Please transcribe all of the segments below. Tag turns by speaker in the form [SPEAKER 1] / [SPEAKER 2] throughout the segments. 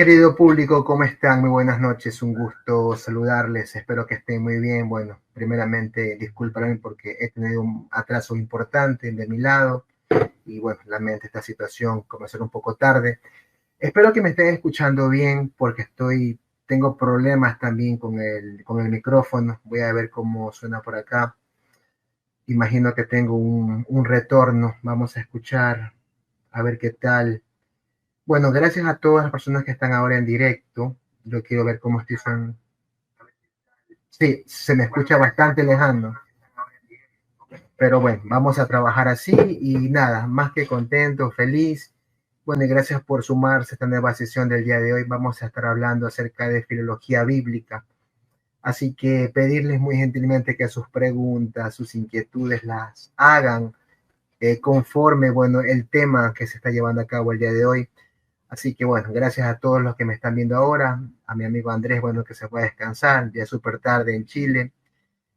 [SPEAKER 1] Querido público, ¿cómo están? Muy buenas noches, un gusto saludarles, espero que estén muy bien. Bueno, primeramente disculparme porque he tenido un atraso importante de mi lado y bueno, lamento esta situación, comenzar un poco tarde. Espero que me estén escuchando bien porque tengo problemas también con el micrófono. Voy a ver cómo suena por acá. Imagino que tengo un retorno. Vamos a escuchar, a ver qué tal. Bueno, gracias a todas las personas que están ahora en directo. Yo quiero ver cómo estoy son. Sí, se me escucha bastante lejano, pero bueno, vamos a trabajar así y nada, más que contento, feliz. Bueno, y gracias por sumarse a esta nueva sesión del día de hoy. Vamos a estar hablando acerca de filología bíblica. Así que pedirles muy gentilmente que sus preguntas, sus inquietudes las hagan conforme, bueno, el tema que se está llevando a cabo el día de hoy. Así que bueno, gracias a todos los que me están viendo ahora, a mi amigo Andrés, bueno, que se puede descansar, ya es súper tarde en Chile,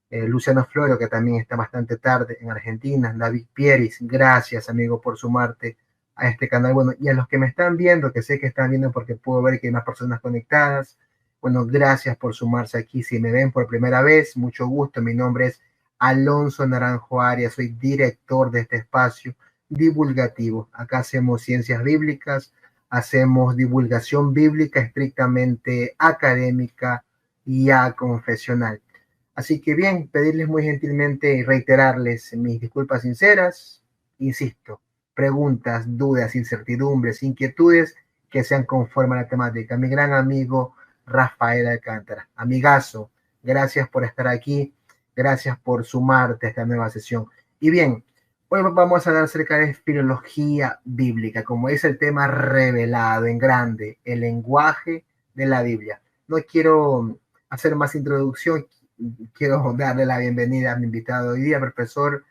[SPEAKER 1] Luciano Floro, que también está bastante tarde en Argentina, David Pieris, gracias amigo por sumarte a este canal, bueno, y a los que me están viendo, que sé que están viendo porque puedo ver que hay más personas conectadas, bueno, gracias por sumarse aquí, si me ven por primera vez, mucho gusto, mi nombre es Alonso Naranjo Arias, soy director de este espacio divulgativo, acá hacemos ciencias bíblicas, hacemos divulgación bíblica estrictamente académica y confesional. Así que bien, pedirles muy gentilmente y reiterarles mis disculpas sinceras, insisto, preguntas, dudas, incertidumbres, inquietudes que sean conforme a la temática. Mi gran amigo Rafael Alcántara, amigazo, gracias por estar aquí, gracias por sumarte a esta nueva sesión. Y bien, hoy vamos a hablar acerca de filología bíblica, como es el tema revelado en grande, el lenguaje de la Biblia. No quiero hacer más introducción, quiero darle la bienvenida a mi invitado hoy día, profesor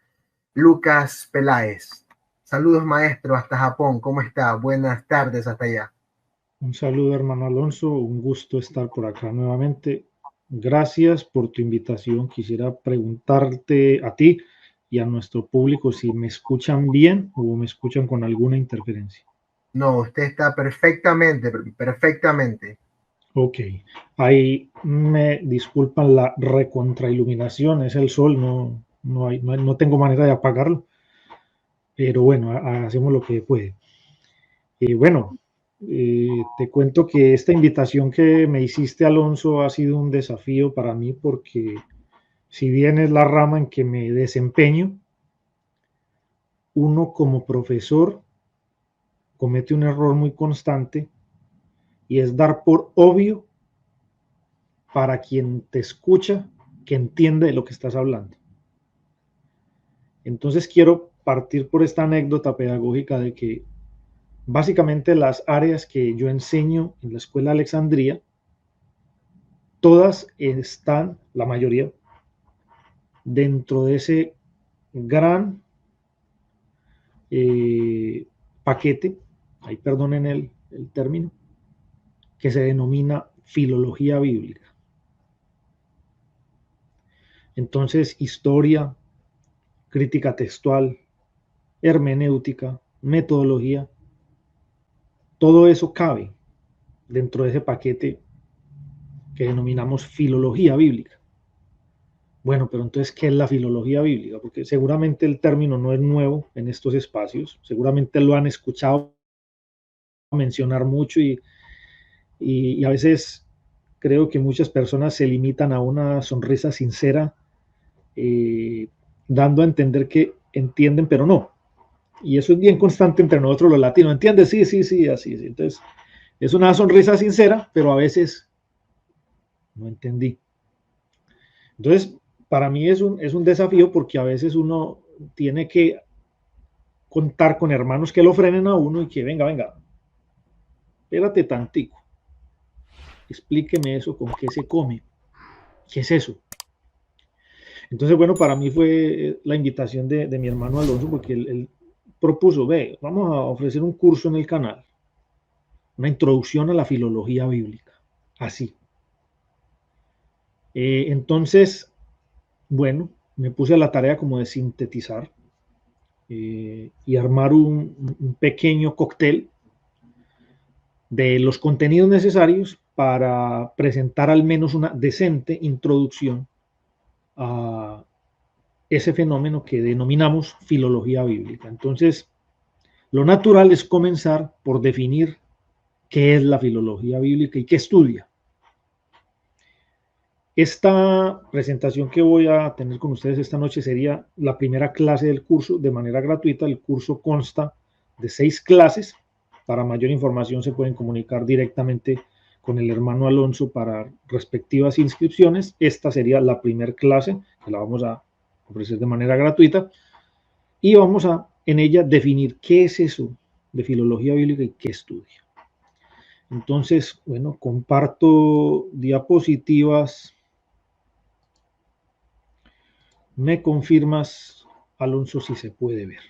[SPEAKER 1] Lucas Peláez. Saludos, maestro, hasta Japón. ¿Cómo está? Buenas tardes hasta allá.
[SPEAKER 2] Un saludo, hermano Alonso. Un gusto estar por acá nuevamente. Gracias por tu invitación. Quisiera preguntarte a ti y a nuestro público si me escuchan bien o me escuchan con alguna interferencia.
[SPEAKER 1] No, usted está perfectamente, perfectamente.
[SPEAKER 2] Ok, ahí me disculpan la recontrailuminación, es el sol, no tengo manera de apagarlo, pero bueno, hacemos lo que puede. Bueno, te cuento que esta invitación que me hiciste, Alonso, ha sido un desafío para mí porque si bien es la rama en que me desempeño, uno como profesor comete un error muy constante y es dar por obvio para quien te escucha que entiende de lo que estás hablando. Entonces quiero partir por esta anécdota pedagógica de que básicamente las áreas que yo enseño en la Escuela Alexandría, todas están, la mayoría, dentro de ese gran paquete, ahí perdonen el término, que se denomina filología bíblica. Entonces, historia, crítica textual, hermenéutica, metodología, todo eso cabe dentro de ese paquete que denominamos filología bíblica. Bueno, pero entonces, ¿qué es la filología bíblica? Porque seguramente el término no es nuevo en estos espacios, seguramente lo han escuchado mencionar mucho y a veces creo que muchas personas se limitan a una sonrisa sincera, eh, dando a entender que entienden, pero no. Y eso es bien constante entre nosotros los latinos. ¿Entiendes? Sí, sí, sí, así. Sí. Entonces, es una sonrisa sincera, pero a veces no entendí. Entonces, para mí es un desafío porque a veces uno tiene que contar con hermanos que lo frenen a uno y que venga, venga, espérate tantico, explíqueme eso, con qué se come, qué es eso. Entonces, bueno, para mí fue la invitación de mi hermano Alonso porque él propuso, ve, vamos a ofrecer un curso en el canal, una introducción a la filología bíblica, así. Entonces, bueno, me puse a la tarea como de sintetizar y armar un pequeño cóctel de los contenidos necesarios para presentar al menos una decente introducción a ese fenómeno que denominamos filología bíblica. Entonces, lo natural es comenzar por definir qué es la filología bíblica y qué estudia. Esta presentación que voy a tener con ustedes esta noche sería la primera clase del curso de manera gratuita. El curso consta de 6 clases. Para mayor información se pueden comunicar directamente con el hermano Alonso para respectivas inscripciones. Esta sería la primera clase que la vamos a ofrecer de manera gratuita y vamos a en ella definir qué es eso de filología bíblica y qué estudia. Entonces, bueno, comparto diapositivas. ¿Me confirmas, Alonso, si se puede ver?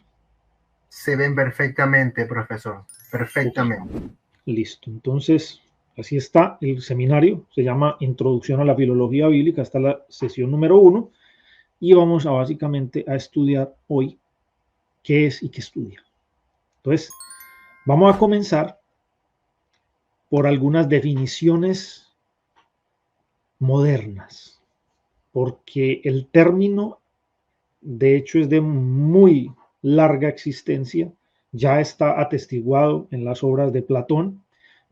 [SPEAKER 1] Se ven perfectamente, profesor. Perfectamente.
[SPEAKER 2] Okay. Listo. Entonces, así está el seminario. Se llama Introducción a la Filología Bíblica. Está la sesión número 1. Y vamos a básicamente a estudiar hoy qué es y qué estudia. Entonces, vamos a comenzar por algunas definiciones modernas, porque el término, de hecho, es de muy larga existencia, ya está atestiguado en las obras de Platón,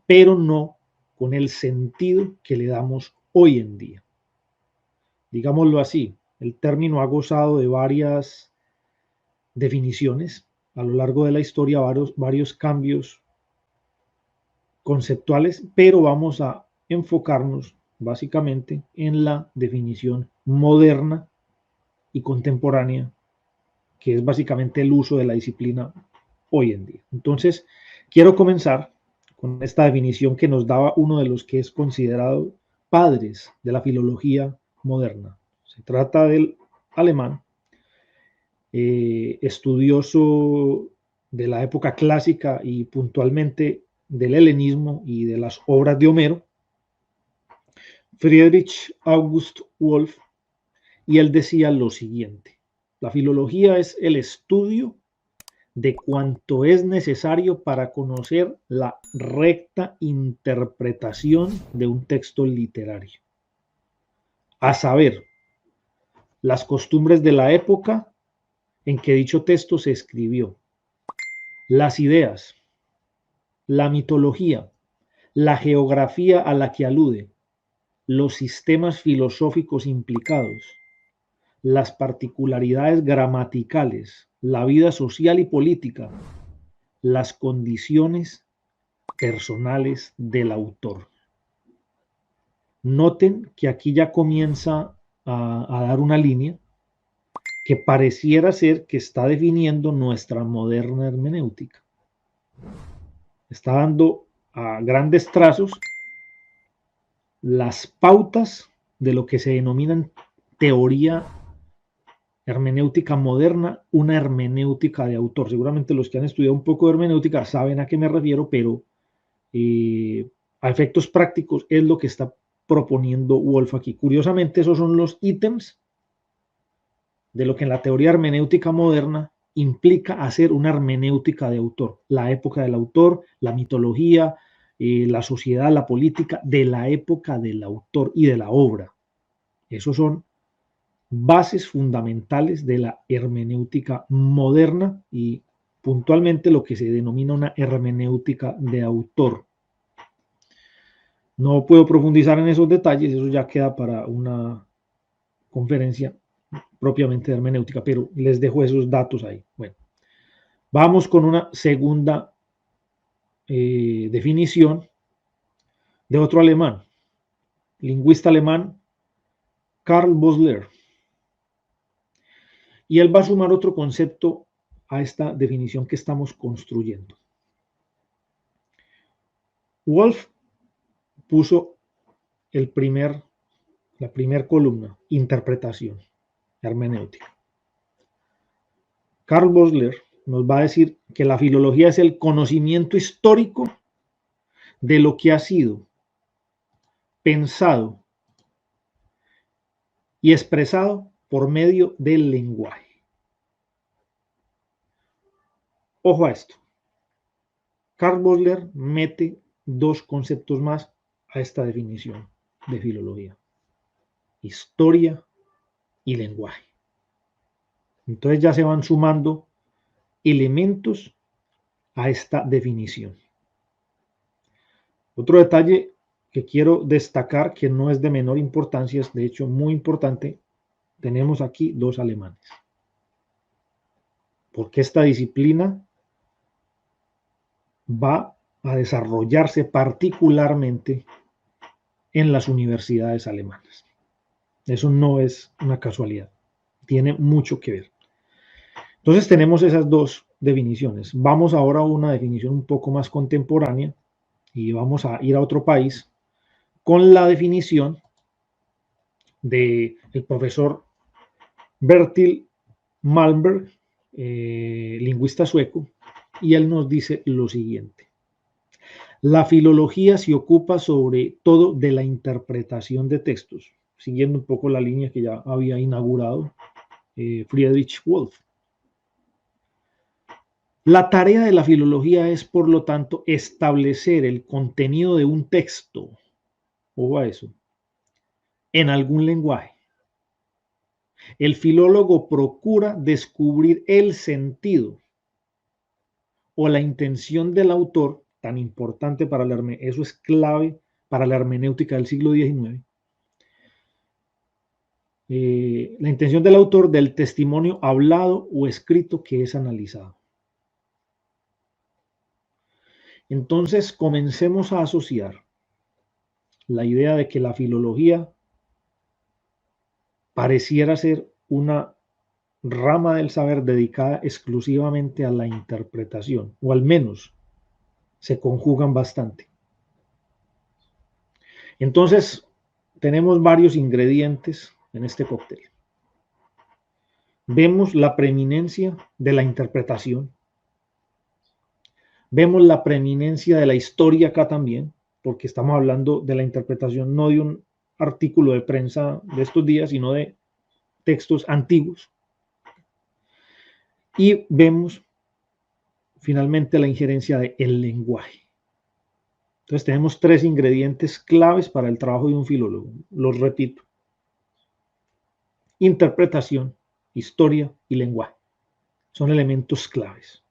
[SPEAKER 2] pero no con el sentido que le damos hoy en día. Digámoslo así, el término ha gozado de varias definiciones a lo largo de la historia, varios cambios conceptuales, pero vamos a enfocarnos básicamente en la definición moderna y contemporánea, que es básicamente el uso de la disciplina hoy en día. Entonces, quiero comenzar con esta definición que nos daba uno de los que es considerado padres de la filología moderna. Se trata del alemán, estudioso de la época clásica y puntualmente del helenismo y de las obras de Homero, Friedrich August Wolff, y él decía lo siguiente: la filología es el estudio de cuanto es necesario para conocer la recta interpretación de un texto literario, a saber, las costumbres de la época en que dicho texto se escribió, las ideas, la mitología, la geografía a la que alude, los sistemas filosóficos implicados, las particularidades gramaticales, la vida social y política, las condiciones personales del autor. Noten que aquí ya comienza a dar una línea que pareciera ser que está definiendo nuestra moderna hermenéutica. Está dando a grandes trazos las pautas de lo que se denomina teoría hermenéutica moderna, una hermenéutica de autor. Seguramente los que han estudiado un poco de hermenéutica saben a qué me refiero, pero a efectos prácticos es lo que está proponiendo Wolff aquí. Curiosamente, esos son los ítems de lo que en la teoría hermenéutica moderna implica hacer una hermenéutica de autor. La época del autor, la mitología, la sociedad, la política de la época del autor y de la obra. Esos son bases fundamentales de la hermenéutica moderna y puntualmente lo que se denomina una hermenéutica de autor. No puedo profundizar en esos detalles, eso ya queda para una conferencia propiamente de hermenéutica, pero les dejo esos datos ahí. Bueno, vamos con una segunda definición de otro alemán, lingüista alemán, Karl Bosler. Y él va a sumar otro concepto a esta definición que estamos construyendo. Wolff puso la primera columna, interpretación, hermenéutica. Karl Bosler nos va a decir que la filología es el conocimiento histórico de lo que ha sido pensado y expresado por medio del lenguaje. Ojo a esto. Karl Bosler mete dos conceptos más a esta definición de filología: historia y lenguaje. Entonces ya se van sumando elementos a esta definición. Otro detalle que quiero destacar, que no es de menor importancia, es de hecho muy importante: tenemos aquí dos alemanes. Porque esta disciplina va a desarrollarse particularmente en las universidades alemanas. Eso no es una casualidad, tiene mucho que ver. Entonces tenemos esas dos definiciones. Vamos ahora a una definición un poco más contemporánea y vamos a ir a otro país con la definición del profesor Bertil Malmberg, lingüista sueco, y él nos dice lo siguiente: la filología se ocupa sobre todo de la interpretación de textos, siguiendo un poco la línea que ya había inaugurado Friedrich Wolf. La tarea de la filología es, por lo tanto, establecer el contenido de un texto, ojo a eso, en algún lenguaje. El filólogo procura descubrir el sentido o la intención del autor, tan importante para eso es clave para la hermenéutica del siglo XIX, la intención del autor del testimonio hablado o escrito que es analizado. Entonces comencemos a asociar la idea de que la filología pareciera ser una rama del saber dedicada exclusivamente a la interpretación, o al menos se conjugan bastante. Entonces, tenemos varios ingredientes en este cóctel. Vemos la preeminencia de la interpretación. Vemos la preeminencia de la historia acá también, porque estamos hablando de la interpretación no de un artículo de prensa de estos días, sino de textos antiguos. Y vemos finalmente la injerencia del lenguaje. Entonces tenemos tres ingredientes claves para el trabajo de un filólogo. Los repito: interpretación, historia y lenguaje. Son elementos claves.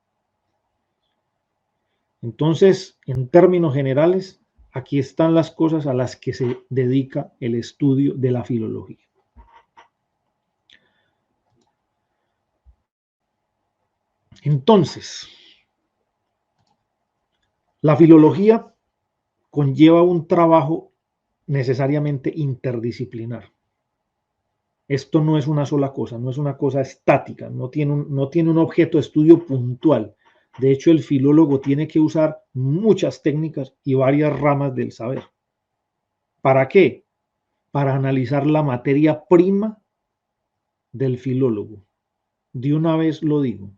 [SPEAKER 2] Entonces, en términos generales, aquí están las cosas a las que se dedica el estudio de la filología. Entonces, la filología conlleva un trabajo necesariamente interdisciplinar. Esto no es una sola cosa, no es una cosa estática, no tiene un objeto de estudio puntual. De hecho, el filólogo tiene que usar muchas técnicas y varias ramas del saber. ¿Para qué? Para analizar la materia prima del filólogo. De una vez lo digo: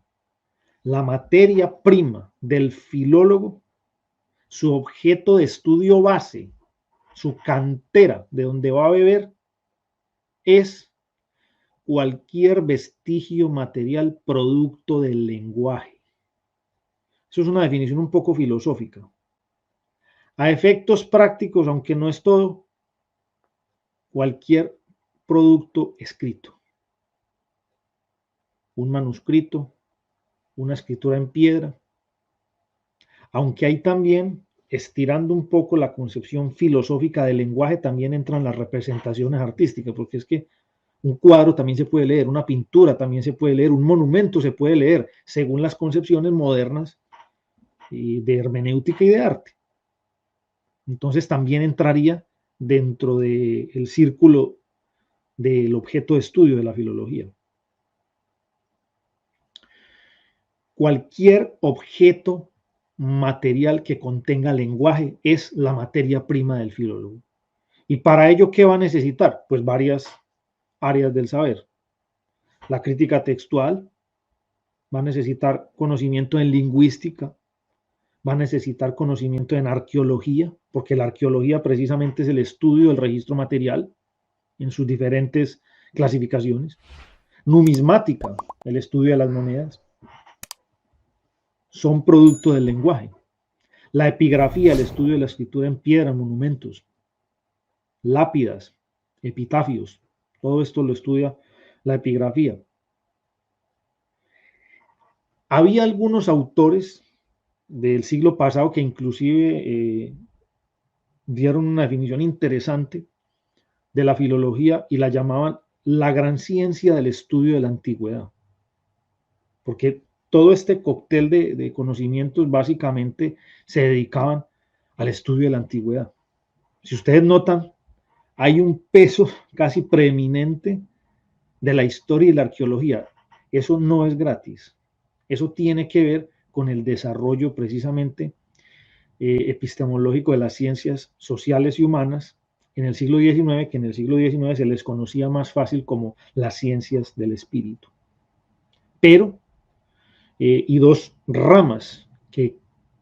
[SPEAKER 2] la materia prima del filólogo, su objeto de estudio base, su cantera de donde va a beber, es cualquier vestigio material producto del lenguaje. Eso es una definición un poco filosófica. A efectos prácticos, aunque no es todo, cualquier producto escrito. Un manuscrito, una escritura en piedra. Aunque hay también, estirando un poco la concepción filosófica del lenguaje, también entran las representaciones artísticas, porque es que un cuadro también se puede leer, una pintura también se puede leer, un monumento se puede leer, según las concepciones modernas de hermenéutica y de arte. Entonces también entraría dentro del círculo del objeto de estudio de la filología. Cualquier objeto material que contenga lenguaje es la materia prima del filólogo. ¿Y para ello qué va a necesitar? Pues varias áreas del saber. La crítica textual, va a necesitar conocimiento en lingüística, va a necesitar conocimiento en arqueología, porque la arqueología precisamente es el estudio del registro material en sus diferentes clasificaciones. Numismática, el estudio de las monedas, son producto del lenguaje. La epigrafía, el estudio de la escritura en piedra, monumentos, lápidas, epitafios, todo esto lo estudia la epigrafía. Había algunos autores del siglo pasado que inclusive dieron una definición interesante de la filología y la llamaban la gran ciencia del estudio de la antigüedad. Porque todo este cóctel de conocimientos básicamente se dedicaban al estudio de la antigüedad. Si ustedes notan, hay un peso casi preeminente de la historia y la arqueología. Eso no es gratis. Eso tiene que ver con el desarrollo precisamente epistemológico de las ciencias sociales y humanas en el siglo XIX, que en el siglo XIX se les conocía más fácil como las ciencias del espíritu. Pero, y dos ramas que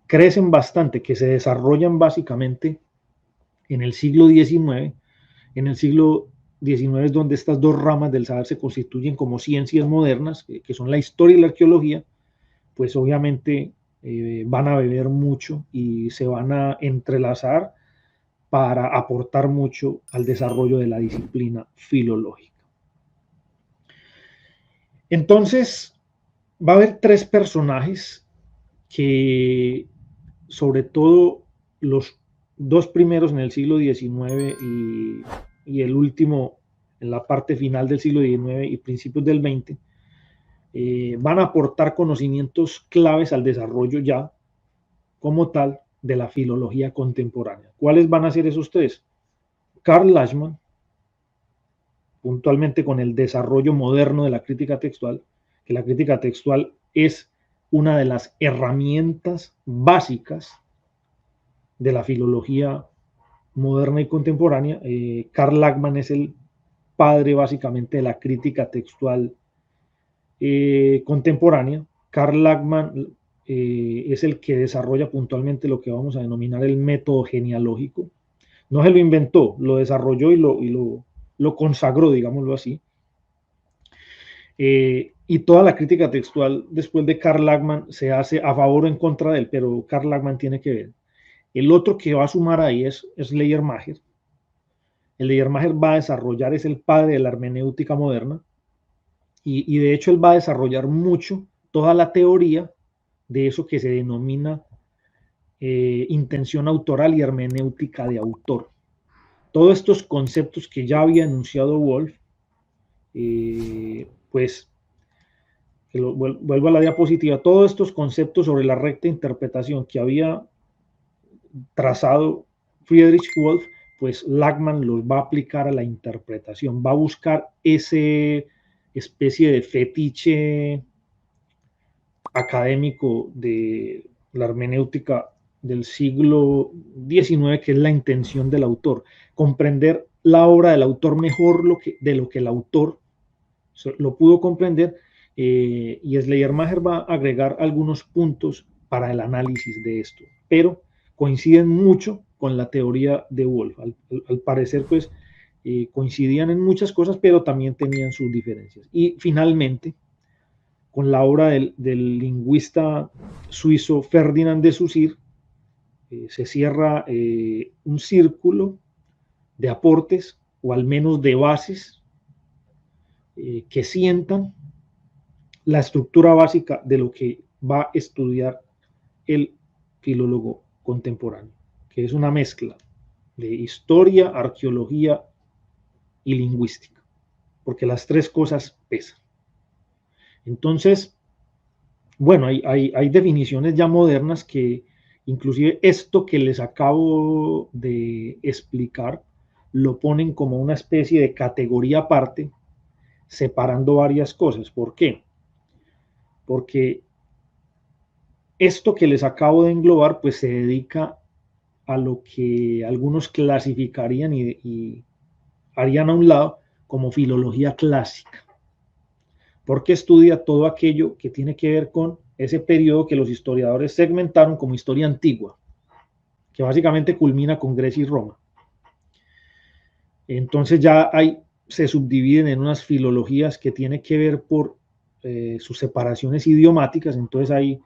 [SPEAKER 2] crecen bastante, que se desarrollan básicamente en el siglo XIX. En el siglo XIX es donde estas dos ramas del saber se constituyen como ciencias modernas, que son la historia y la arqueología, pues obviamente van a beber mucho y se van a entrelazar para aportar mucho al desarrollo de la disciplina filológica. Entonces, va a haber tres personajes que, sobre todo los dos primeros en el siglo XIX y el último en la parte final del siglo XIX y principios del XX, van a aportar conocimientos claves al desarrollo ya como tal de la filología contemporánea. ¿Cuáles van a ser esos tres? Karl Lachmann, puntualmente con el desarrollo moderno de la crítica textual, que la crítica textual es una de las herramientas básicas de la filología moderna y contemporánea. Karl Lachmann es el padre básicamente de la crítica textual contemporánea. Karl Lachmann es el que desarrolla puntualmente lo que vamos a denominar el método genealógico. No se lo inventó, lo desarrolló y lo consagró, digámoslo así. Y toda la crítica textual después de Karl Lachmann se hace a favor o en contra de él, pero Karl Lachmann tiene que ver. El otro que va a sumar ahí es Schleiermacher. El Schleiermacher va a desarrollar, es el padre de la hermenéutica moderna, y de hecho él va a desarrollar mucho toda la teoría de eso que se denomina intención autoral y hermenéutica de autor. Todos estos conceptos que ya había enunciado Wolff, pues vuelvo a la diapositiva, todos estos conceptos sobre la recta interpretación que había trazado Friedrich Wolff, pues Lachmann los va a aplicar a la interpretación, va a buscar ese especie de fetiche académico de la hermenéutica del siglo XIX, que es la intención del autor, comprender la obra del autor mejor de lo que el autor lo pudo comprender, y Schleiermacher va a agregar algunos puntos para el análisis de esto, pero coinciden mucho con la teoría de Wolff. Al parecer, pues, coincidían en muchas cosas, pero también tenían sus diferencias. Y finalmente, con la obra del lingüista suizo Ferdinand de Saussure, se cierra un círculo de aportes, o al menos de bases, que sientan la estructura básica de lo que va a estudiar el filólogo contemporáneo, que es una mezcla de historia, arqueología y lingüística, porque las tres cosas pesan. Entonces, bueno, hay definiciones ya modernas que inclusive esto que les acabo de explicar lo ponen como una especie de categoría aparte, separando varias cosas. ¿Por qué? Porque esto que les acabo de englobar, pues se dedica a lo que algunos clasificarían y harían a un lado como filología clásica, porque estudia todo aquello que tiene que ver con ese periodo que los historiadores segmentaron como historia antigua, que básicamente culmina con Grecia y Roma. Entonces ya se subdividen en unas filologías que tienen que ver por sus separaciones idiomáticas. Entonces hay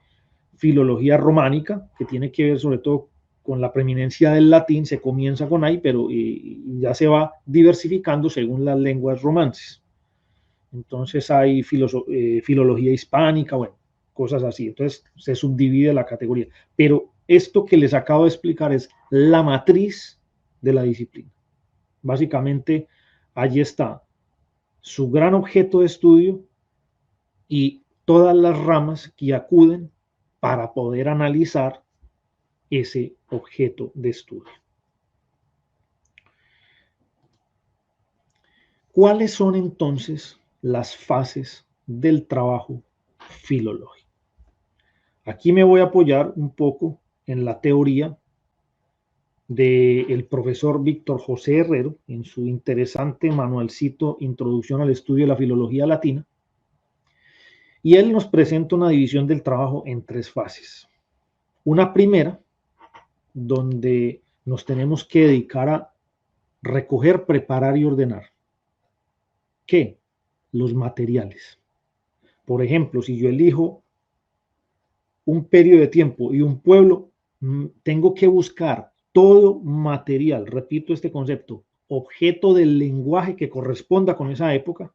[SPEAKER 2] filología románica, que tiene que ver sobre todo con la preeminencia del latín, se comienza con ahí, pero ya se va diversificando según las lenguas romances. Entonces hay filología hispánica, bueno, cosas así. Entonces se subdivide la categoría. Pero esto que les acabo de explicar es la matriz de la disciplina. Básicamente, allí está su gran objeto de estudio y todas las ramas que acuden para poder analizar ese objeto de estudio. ¿Cuáles son entonces las fases del trabajo filológico? Aquí me voy a apoyar un poco en la teoría del profesor Víctor José Herrero en su interesante manualcito Introducción al Estudio de la Filología Latina. Y él nos presenta una división del trabajo en 3 fases. Una primera, donde nos tenemos que dedicar a recoger, preparar y ordenar. ¿Qué? Los materiales. Por ejemplo, si yo elijo un periodo de tiempo y un pueblo, tengo que buscar todo material, repito este concepto, objeto del lenguaje que corresponda con esa época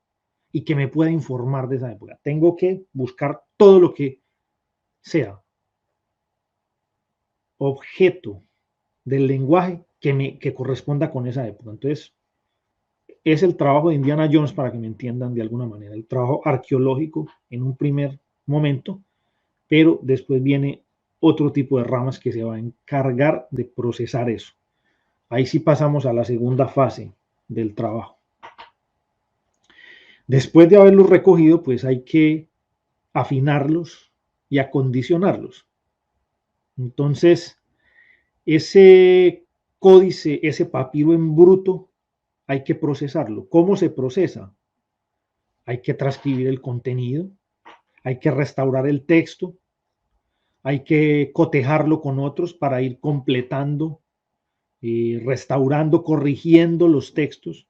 [SPEAKER 2] y que me pueda informar de esa época. Tengo que buscar todo lo que sea objeto del lenguaje que corresponda con esa época. Entonces, es el trabajo de Indiana Jones, para que me entiendan de alguna manera, el trabajo arqueológico en un primer momento, pero después viene otro tipo de ramas que se va a encargar de procesar eso. Ahí sí pasamos a la segunda fase del trabajo. Después de haberlos recogido, pues hay que afinarlos y acondicionarlos. Entonces, ese códice, ese papiro en bruto, hay que procesarlo. ¿Cómo se procesa? Hay que transcribir el contenido, hay que restaurar el texto, hay que cotejarlo con otros para ir completando, restaurando, corrigiendo los textos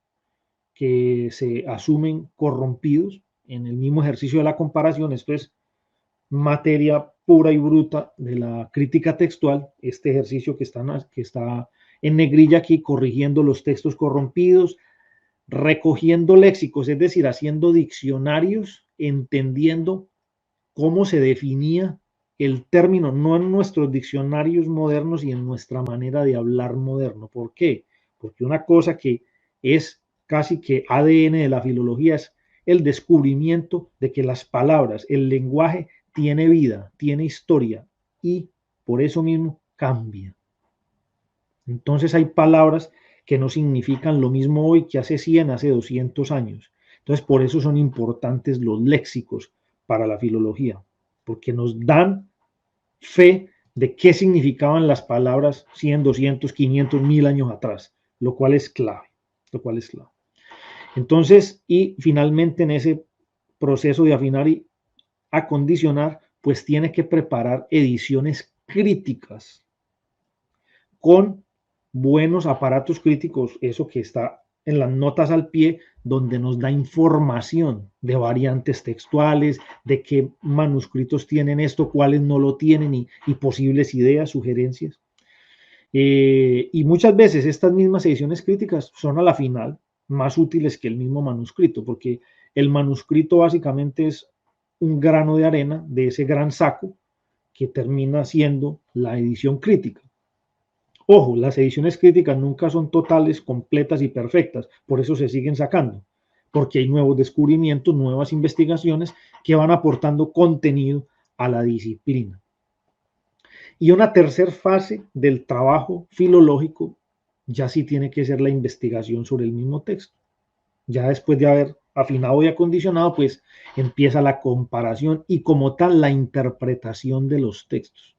[SPEAKER 2] que se asumen corrompidos en el mismo ejercicio de la comparación. Esto es materia pura y bruta de la crítica textual, este ejercicio que está en negrilla aquí, corrigiendo los textos corrompidos, recogiendo léxicos, es decir, haciendo diccionarios, entendiendo cómo se definía el término, no en nuestros diccionarios modernos y en nuestra manera de hablar moderno. ¿Por qué? Porque una cosa que es casi que ADN de la filología es el descubrimiento de que las palabras, el lenguaje tiene vida, tiene historia y por eso mismo cambia. Entonces hay palabras que no significan lo mismo hoy que hace 100, hace 200 años. Entonces por eso son importantes los léxicos para la filología, porque nos dan fe de qué significaban las palabras 100, 200, 500, 1000 años atrás, lo cual es clave, Entonces, y finalmente en ese proceso de afinar y acondicionar, pues tiene que preparar ediciones críticas con buenos aparatos críticos, eso que está en las notas al pie, donde nos da información de variantes textuales, de qué manuscritos tienen esto, cuáles no lo tienen y posibles ideas, sugerencias. Y muchas veces estas mismas ediciones críticas son a la final más útiles que el mismo manuscrito, porque el manuscrito básicamente es un grano de arena de ese gran saco que termina siendo la edición crítica. Ojo, las ediciones críticas nunca son totales, completas y perfectas, por eso se siguen sacando, porque hay nuevos descubrimientos, nuevas investigaciones que van aportando contenido a la disciplina. Y una tercera fase del trabajo filológico ya sí tiene que ser la investigación sobre el mismo texto. Ya después de haber afinado y acondicionado, pues empieza la comparación y como tal la interpretación de los textos,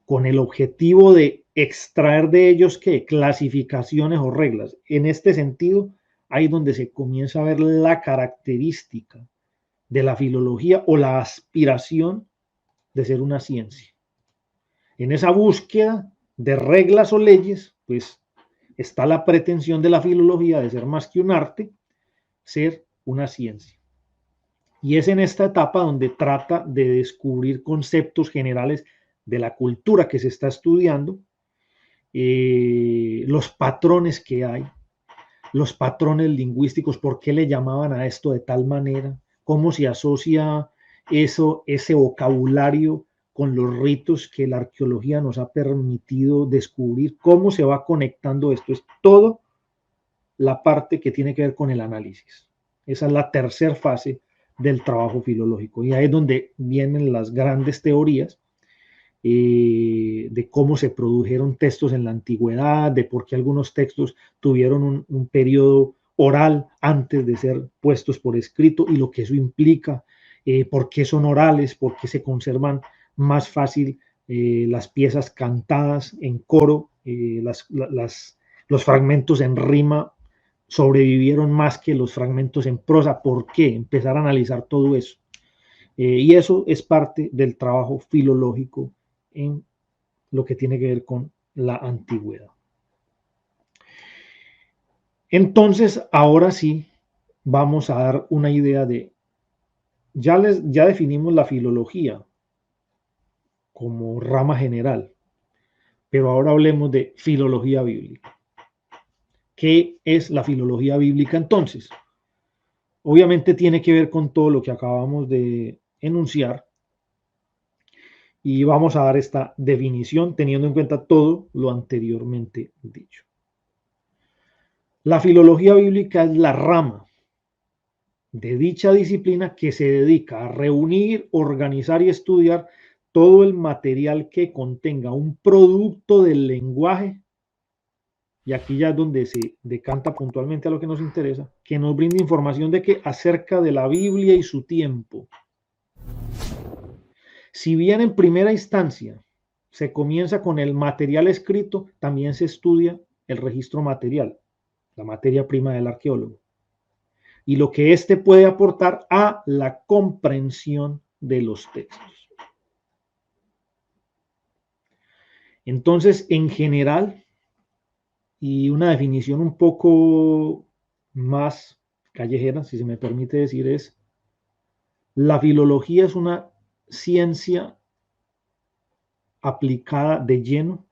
[SPEAKER 2] con el objetivo de extraer de ellos ¿qué? Clasificaciones o reglas. En este sentido, ahí donde se comienza a ver la característica de la filología o la aspiración de ser una ciencia. En esa búsqueda de reglas o leyes, pues está la pretensión de la filología de ser más que un arte, ser una ciencia. Y es en esta etapa donde trata de descubrir conceptos generales de la cultura que se está estudiando, los patrones que hay, los patrones lingüísticos, por qué le llamaban a esto de tal manera, cómo se asocia ese vocabulario con los ritos que la arqueología nos ha permitido descubrir, cómo se va conectando esto. Es todo la parte que tiene que ver con el análisis. Esa es la tercera fase del trabajo filológico. Y ahí es donde vienen las grandes teorías de cómo se produjeron textos en la antigüedad, de por qué algunos textos tuvieron un periodo oral antes de ser puestos por escrito y lo que eso implica, por qué son orales, por qué se conservan más fácil las piezas cantadas en coro, los fragmentos en rima sobrevivieron más que los fragmentos en prosa. ¿Por qué? Empezar a analizar todo eso. Y eso es parte del trabajo filológico en lo que tiene que ver con la antigüedad. Entonces, ahora sí, vamos a dar una idea de, ya definimos la filología como rama general, pero ahora hablemos de filología bíblica. ¿Qué es la filología bíblica entonces? Obviamente tiene que ver con todo lo que acabamos de enunciar, y vamos a dar esta definición teniendo en cuenta todo lo anteriormente dicho. La filología bíblica es la rama de dicha disciplina que se dedica a reunir, organizar y estudiar todo el material que contenga un producto del lenguaje, y aquí ya es donde se decanta puntualmente a lo que nos interesa, que nos brinde información de que acerca de la Biblia y su tiempo. Si bien en primera instancia se comienza con el material escrito, también se estudia el registro material, la materia prima del arqueólogo, y lo que éste puede aportar a la comprensión de los textos. Entonces, en general, y una definición un poco más callejera, si se me permite decir, es: la filología es una ciencia aplicada de lleno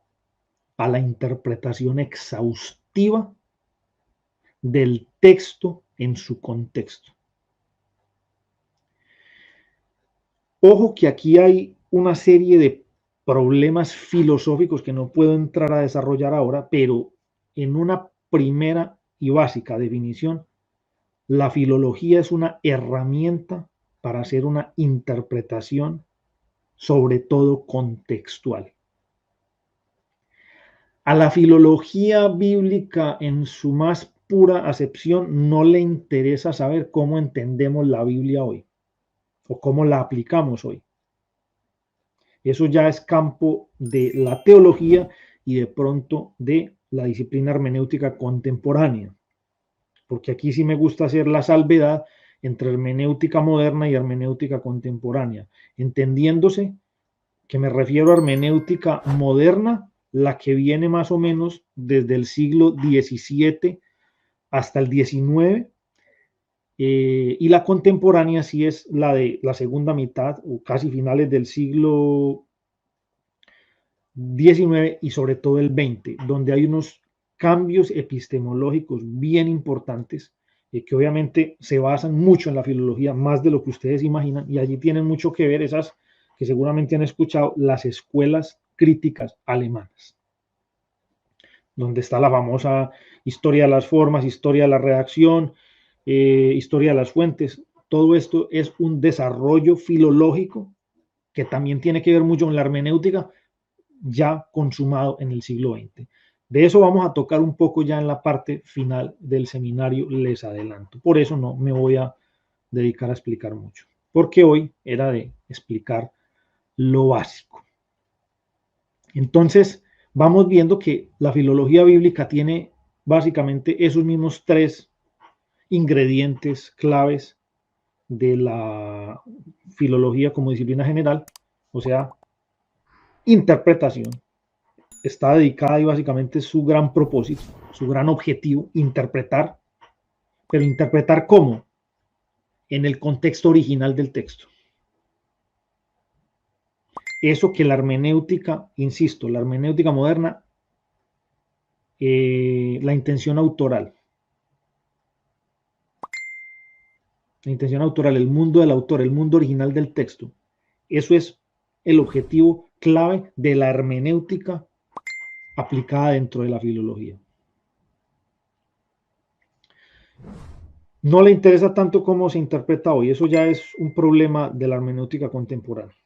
[SPEAKER 2] a la interpretación exhaustiva del texto en su contexto. Ojo que aquí hay una serie de problemas filosóficos que no puedo entrar a desarrollar ahora, pero en una primera y básica definición, la filología es una herramienta para hacer una interpretación, sobre todo contextual. A la filología bíblica en su más pura acepción no le interesa saber cómo entendemos la Biblia hoy o cómo la aplicamos hoy. Eso ya es campo de la teología y de pronto de la disciplina hermenéutica contemporánea, porque aquí sí me gusta hacer la salvedad entre hermenéutica moderna y hermenéutica contemporánea, entendiéndose que me refiero a hermenéutica moderna, la que viene más o menos desde el siglo XVII hasta el XIX, y la contemporánea sí es la de la segunda mitad o casi finales del siglo XIX y sobre todo el XX, donde hay unos cambios epistemológicos bien importantes, que obviamente se basan mucho en la filología, más de lo que ustedes imaginan, y allí tienen mucho que ver esas que seguramente han escuchado, las escuelas críticas alemanas, donde está la famosa historia de las formas, historia de la redacción, historia de las fuentes. Todo esto es un desarrollo filológico que también tiene que ver mucho con la hermenéutica, ya consumado en el siglo XX. De eso vamos a tocar un poco ya en la parte final del seminario, les adelanto. Por eso no me voy a dedicar a explicar mucho, porque hoy era de explicar lo básico. Entonces, vamos viendo que la filología bíblica tiene básicamente esos mismos tres ingredientes claves de la filología como disciplina general, o sea, interpretación. Está dedicada y básicamente su gran propósito, su gran objetivo, interpretar. Pero interpretar ¿cómo? en el contexto original del texto. Eso que la hermenéutica, insisto, la hermenéutica moderna, la intención autoral, el mundo del autor, el mundo original del texto, eso es el objetivo clave de la hermenéutica aplicada dentro de la filología. No le interesa tanto cómo se interpreta hoy, eso ya es un problema de la hermenéutica contemporánea,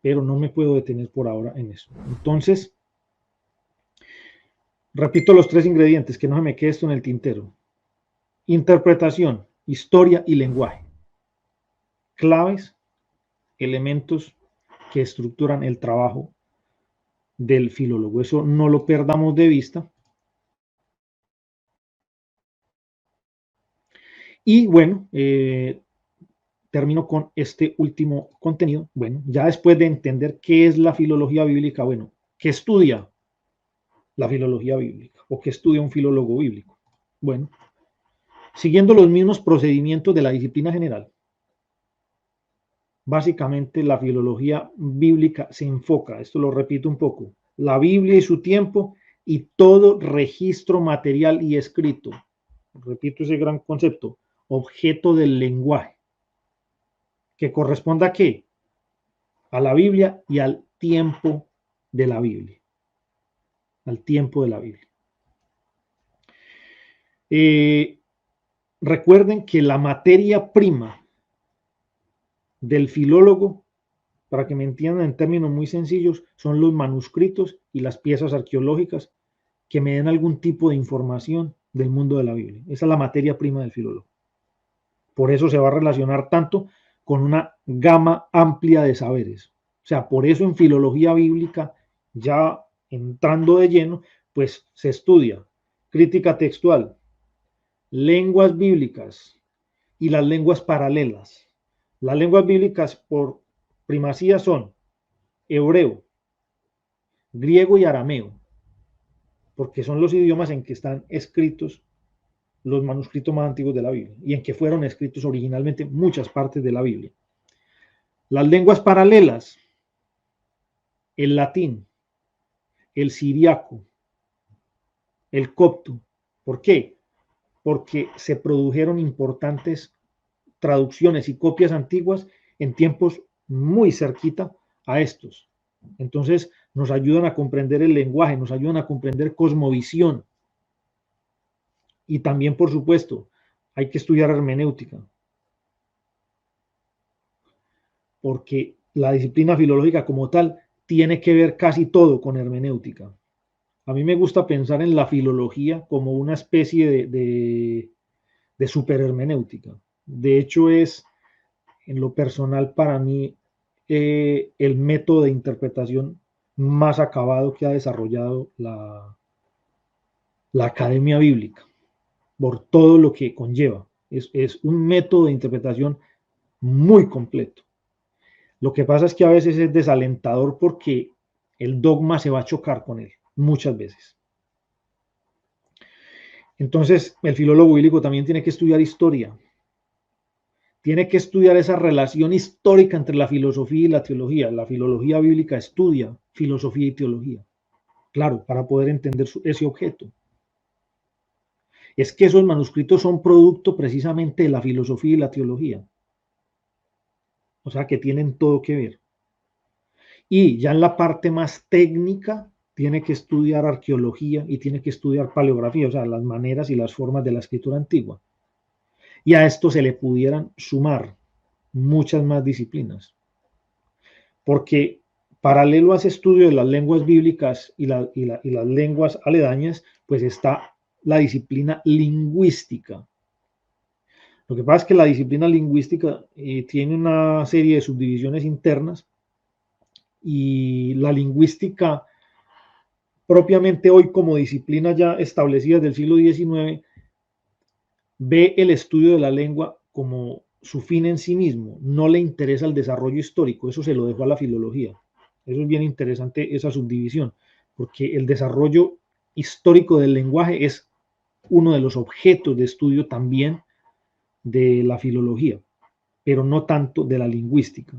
[SPEAKER 2] pero no me puedo detener por ahora en eso. Entonces, repito los 3 ingredientes, que no se me quede esto en el tintero. Interpretación, historia y lenguaje. Claves, elementos que estructuran el trabajo del filólogo. Eso no lo perdamos de vista. Y bueno, termino con este último contenido. Bueno, ya después de entender qué es la filología bíblica, bueno, ¿qué estudia la filología bíblica? ¿O qué estudia un filólogo bíblico? Bueno, siguiendo los mismos procedimientos de la disciplina general, básicamente la filología bíblica se enfoca, esto lo repito un poco, la Biblia y su tiempo y todo registro material y escrito. Repito ese gran concepto, objeto del lenguaje, que corresponda a qué? A la Biblia y al tiempo de la Biblia. Al tiempo de la Biblia. Recuerden que la materia prima del filólogo, para que me entiendan en términos muy sencillos, son los manuscritos y las piezas arqueológicas que me den algún tipo de información del mundo de la Biblia. Esa es la materia prima del filólogo. Por eso se va a relacionar tanto con una gama amplia de saberes. O sea, por eso en filología bíblica, ya entrando de lleno, pues se estudia crítica textual, lenguas bíblicas y las lenguas paralelas. Las lenguas bíblicas por primacía son hebreo, griego y arameo, porque son los idiomas en que están escritos los manuscritos más antiguos de la Biblia y en que fueron escritos originalmente muchas partes de la Biblia. Las lenguas paralelas, el latín, el siriaco, el copto. ¿Por qué? Porque se produjeron importantes traducciones y copias antiguas en tiempos muy cerquita a estos. Entonces nos ayudan a comprender el lenguaje, nos ayudan a comprender cosmovisión. Y también, por supuesto, hay que estudiar hermenéutica, porque la disciplina filológica como tal tiene que ver casi todo con hermenéutica. A mí me gusta pensar en la filología como una especie de superhermenéutica. De hecho, es en lo personal para mí el método de interpretación más acabado que ha desarrollado la academia bíblica, por todo lo que conlleva. Es un método de interpretación muy completo. Lo que pasa es que a veces es desalentador porque el dogma se va a chocar con él, muchas veces. Entonces, el filólogo bíblico también tiene que estudiar historia. Tiene que estudiar esa relación histórica entre la filosofía y la teología. La filología bíblica estudia filosofía y teología. Claro, para poder entender ese objeto. Es que esos manuscritos son producto precisamente de la filosofía y la teología. O sea que tienen todo que ver. Y ya en la parte más técnica, tiene que estudiar arqueología y tiene que estudiar paleografía, o sea, las maneras y las formas de la escritura antigua. Y a esto se le pudieran sumar muchas más disciplinas. Porque paralelo a ese estudio de las lenguas bíblicas y las lenguas aledañas, pues está la disciplina lingüística. Lo que pasa es que la disciplina lingüística tiene una serie de subdivisiones internas y la lingüística propiamente hoy como disciplina ya establecida del siglo XIX ve el estudio de la lengua como su fin en sí mismo, no le interesa el desarrollo histórico, eso se lo dejó a la filología. Eso es bien interesante, esa subdivisión, porque el desarrollo histórico del lenguaje es uno de los objetos de estudio también de la filología. pero no tanto de la lingüística.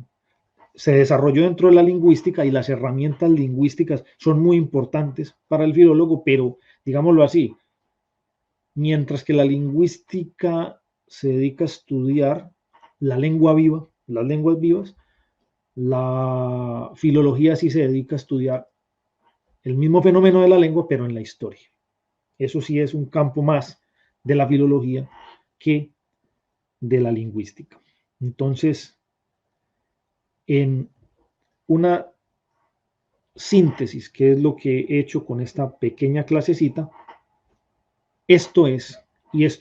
[SPEAKER 2] Se desarrolló dentro de la lingüística y las herramientas lingüísticas son muy importantes para el filólogo, pero digámoslo así, mientras que la lingüística se dedica a estudiar la lengua viva, las lenguas vivas, la filología sí se dedica a estudiar el mismo fenómeno de la lengua, pero en la historia. Eso sí es un campo más de la filología que de la lingüística. Entonces, en una síntesis, que es lo que he hecho con esta pequeña clasecita, esto es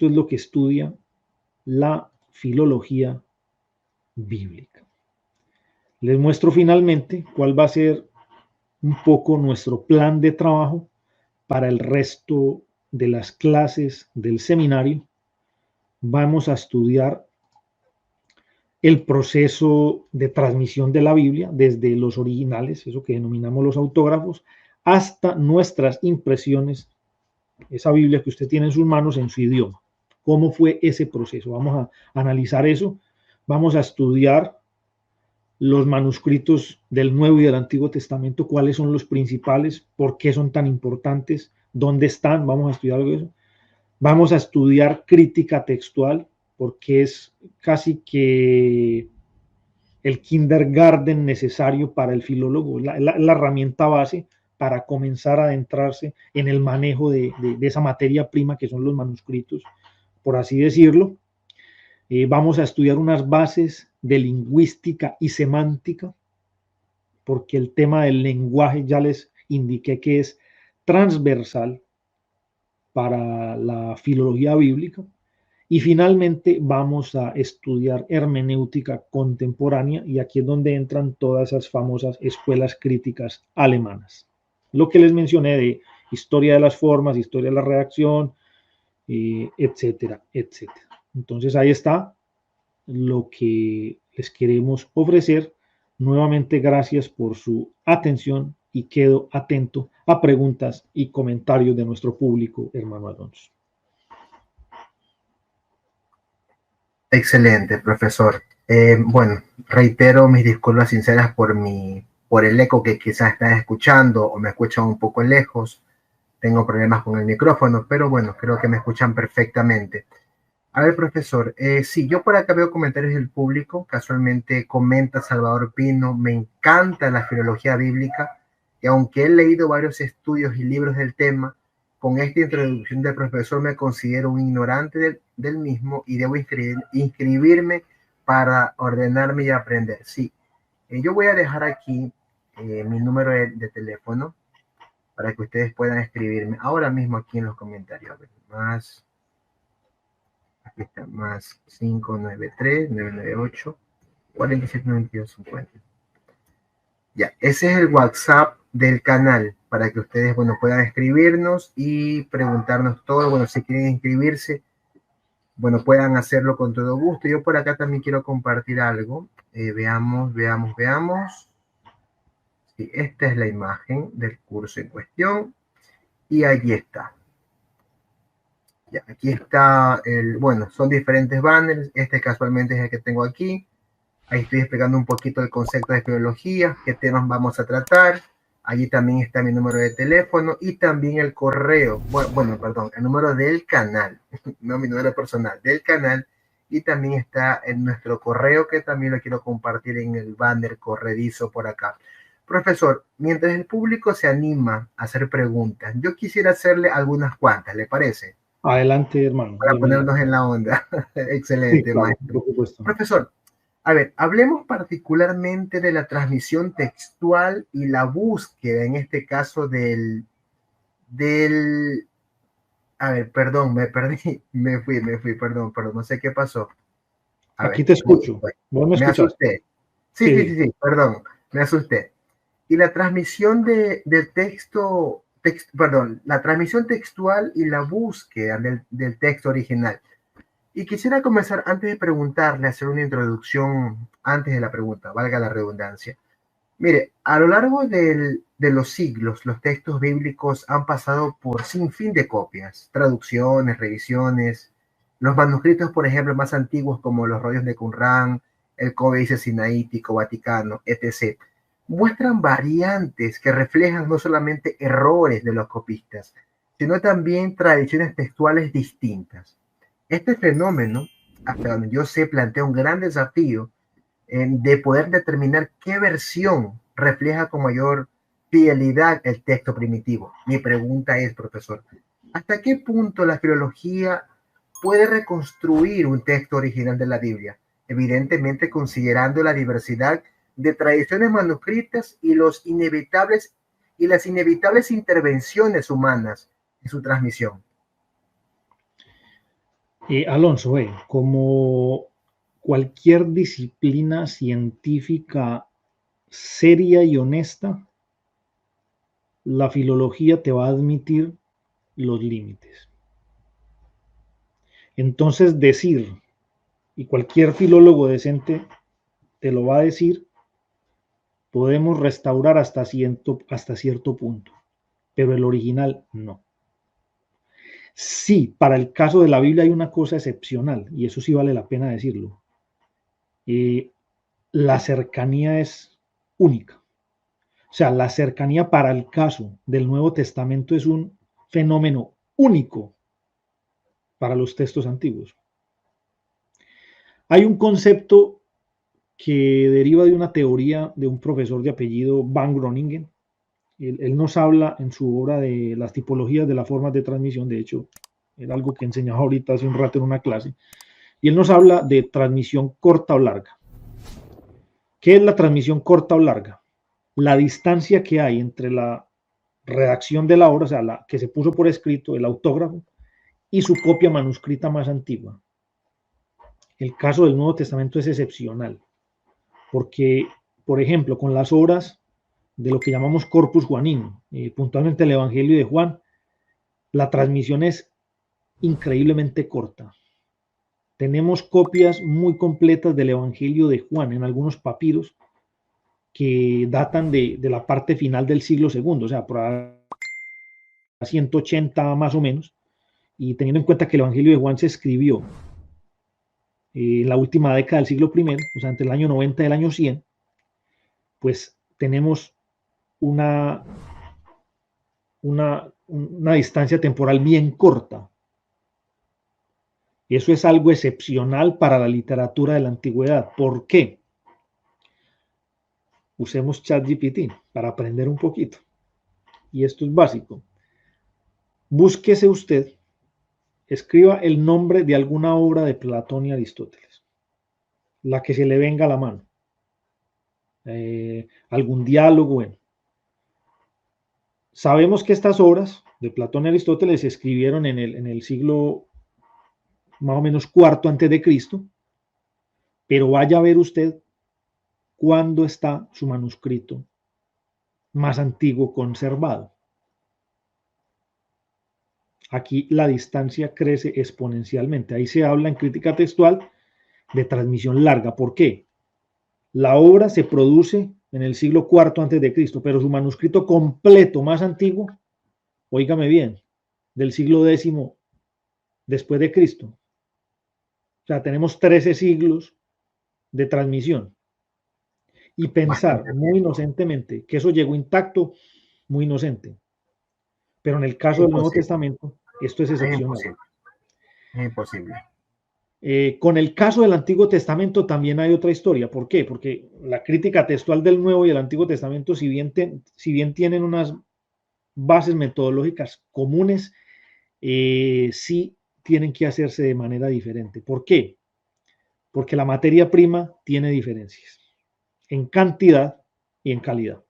[SPEAKER 2] lo que estudia la filología bíblica. Les muestro finalmente cuál va a ser un poco nuestro plan de trabajo para el resto de las clases del seminario. Vamos a estudiar el proceso de transmisión de la Biblia desde los originales, eso que denominamos los autógrafos, hasta nuestras impresiones, esa Biblia que usted tiene en sus manos en su idioma. ¿Cómo fue ese proceso? Vamos a analizar eso. Vamos a estudiar los manuscritos del Nuevo y del Antiguo Testamento, cuáles son los principales, por qué son tan importantes, dónde están, vamos a estudiar algo de eso. Vamos a estudiar crítica textual, porque es casi que el kindergarten necesario para el filólogo, la herramienta base para comenzar a adentrarse en el manejo de esa materia prima que son los manuscritos, por así decirlo. Vamos a estudiar unas bases de lingüística y semántica, porque el tema del lenguaje ya les indiqué que es transversal para la filología bíblica. Y finalmente vamos a estudiar hermenéutica contemporánea, y aquí es donde entran todas esas famosas escuelas críticas alemanas. Lo que les mencioné de historia de las formas, historia de la redacción, etcétera, etcétera. Entonces ahí está lo que les queremos ofrecer. Nuevamente, gracias por su atención y quedo atento a preguntas y comentarios de nuestro público, hermano Alonso.
[SPEAKER 1] Excelente, profesor. Bueno, reitero mis disculpas sinceras por el eco que quizás estás escuchando o me escuchan un poco lejos. Tengo problemas con el micrófono, pero bueno, creo que me escuchan perfectamente. A ver, profesor, sí, yo por acá veo comentarios del público. Casualmente comenta Salvador Pino, me encanta la filología bíblica y aunque he leído varios estudios y libros del tema, con esta introducción del profesor me considero un ignorante del mismo y debo inscribirme para ordenarme y aprender. Sí, yo voy a dejar aquí mi número de teléfono para que ustedes puedan escribirme ahora mismo aquí en los comentarios. A ver, aquí está, más 593-998-4792-50. Ya, ese es el WhatsApp del canal para que ustedes, bueno, puedan escribirnos y preguntarnos todo. Bueno, si quieren inscribirse, bueno, puedan hacerlo con todo gusto. Yo por acá también quiero compartir algo. Veamos. Sí, esta es la imagen del curso en cuestión y allí está. Ya, aquí está bueno, son diferentes banners. Este casualmente es el que tengo aquí. Ahí estoy explicando un poquito el concepto de filología, qué temas vamos a tratar. Allí también está mi número de teléfono y también el correo. Bueno, perdón, el número del canal, no mi número personal, del canal. Y también está en nuestro correo, que también lo quiero compartir en el banner corredizo por acá. Profesor, mientras el público se anima a hacer preguntas, yo quisiera hacerle algunas cuantas, ¿le parece?
[SPEAKER 2] Adelante, hermano.
[SPEAKER 1] Para ponernos en la onda. Excelente,
[SPEAKER 2] sí, claro,
[SPEAKER 1] maestro.
[SPEAKER 2] por supuesto.
[SPEAKER 1] Profesor, a ver, hablemos particularmente de la transmisión textual y la búsqueda, en este caso a ver, perdón, me perdí, me fui, perdón, no sé qué pasó.
[SPEAKER 2] Aquí te escucho.
[SPEAKER 1] ¿Vos me asusté? Sí, perdón, me asusté. Y la transmisión del texto, perdón, la transmisión textual y la búsqueda del texto original. Y quisiera comenzar, antes de preguntarle, hacer una introducción antes de la pregunta, valga la redundancia. Mire, a lo largo de los siglos, los textos bíblicos han pasado por sinfín de copias, traducciones, revisiones. Los manuscritos, por ejemplo, más antiguos como los rollos de Qumrán, el Códice Sinaítico, Vaticano, etc., muestran variantes que reflejan no solamente errores de los copistas, sino también tradiciones textuales distintas. Este fenómeno, hasta donde yo sé, plantea un gran desafío de poder determinar qué versión refleja con mayor fidelidad el texto primitivo. Mi pregunta es, profesor, ¿hasta qué punto la filología puede reconstruir un texto original de la Biblia? Evidentemente considerando la diversidad de tradiciones manuscritas y las inevitables intervenciones humanas en su transmisión.
[SPEAKER 2] Alonso, como cualquier disciplina científica seria y honesta, la filología te va a admitir los límites. Entonces decir, y cualquier filólogo decente te lo va a decir, podemos restaurar hasta cierto punto, pero el original no. Sí, para el caso de la Biblia hay una cosa excepcional, y eso sí vale la pena decirlo. La cercanía es única. O sea, la cercanía para el caso del Nuevo Testamento es un fenómeno único para los textos antiguos. Hay un concepto que deriva de una teoría de un profesor de apellido Van Groningen. Él nos habla en su obra de las tipologías de las formas de transmisión. De hecho, era algo que enseñaba ahorita hace un rato en una clase. Y él nos habla de transmisión corta o larga. ¿Qué es la transmisión corta o larga? La distancia que hay entre la redacción de la obra, o sea, la que se puso por escrito, el autógrafo, y su copia manuscrita más antigua. El caso del Nuevo Testamento es excepcional, porque, por ejemplo, con las obras de lo que llamamos Corpus Juanino, puntualmente el Evangelio de Juan, la transmisión es increíblemente corta. Tenemos copias muy completas del Evangelio de Juan en algunos papiros que datan de la parte final del siglo II, o sea, por 180 más o menos, y teniendo en cuenta que el Evangelio de Juan se escribió en la última década del siglo I, o sea, entre el año 90 y el año 100, pues tenemos una distancia temporal bien corta. Eso es algo excepcional para la literatura de la antigüedad. ¿Por qué? Usemos ChatGPT para aprender un poquito. Y esto es básico. Búsquese usted, escriba el nombre de alguna obra de Platón y Aristóteles, la que se le venga a la mano. Algún diálogo. Bueno. Sabemos que estas obras de Platón y Aristóteles se escribieron en el siglo más o menos cuarto antes de Cristo, pero vaya a ver usted cuándo está su manuscrito más antiguo conservado. Aquí la distancia crece exponencialmente. Ahí se habla en crítica textual de transmisión larga. ¿Por qué? La obra se produce en el siglo IV antes de Cristo, pero su manuscrito completo más antiguo, óigame bien, del siglo X después de Cristo. O sea, tenemos 13 siglos de transmisión. Y pensar muy inocentemente que eso llegó intacto, muy inocente. Pero en el caso del Nuevo Testamento, esto es excepcional.
[SPEAKER 1] Es imposible.
[SPEAKER 2] Con el caso del Antiguo Testamento también hay otra historia. ¿Por qué? Porque la crítica textual del Nuevo y el Antiguo Testamento, si bien tienen unas bases metodológicas comunes, sí tienen que hacerse de manera diferente. ¿Por qué? Porque la materia prima tiene diferencias en cantidad y en calidad.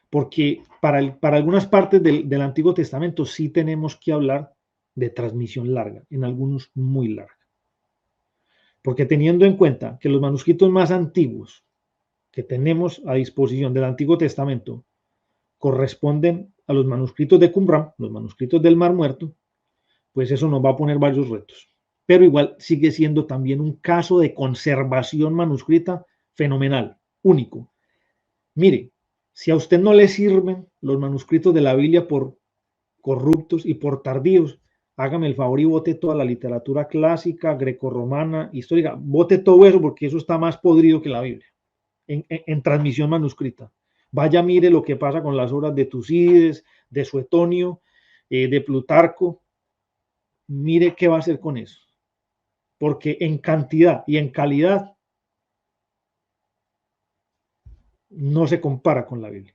[SPEAKER 2] Porque para algunas partes del Antiguo Testamento sí tenemos que hablar de transmisión larga, en algunos muy larga. Porque teniendo en cuenta que los manuscritos más antiguos que tenemos a disposición del Antiguo Testamento corresponden a los manuscritos de Qumran, los manuscritos del Mar Muerto, pues eso nos va a poner varios retos. Pero igual sigue siendo también un caso de conservación manuscrita fenomenal, único. Mire, si a usted no le sirven los manuscritos de la Biblia por corruptos y por tardíos, hágame el favor y bote toda la literatura clásica, grecorromana, histórica, bote todo eso porque eso está más podrido que la Biblia, en transmisión manuscrita. Vaya, mire lo que pasa con las obras de Tucídides, de Suetonio, de Plutarco. Mire qué va a hacer con eso. Porque en cantidad y en calidad no se compara con la Biblia.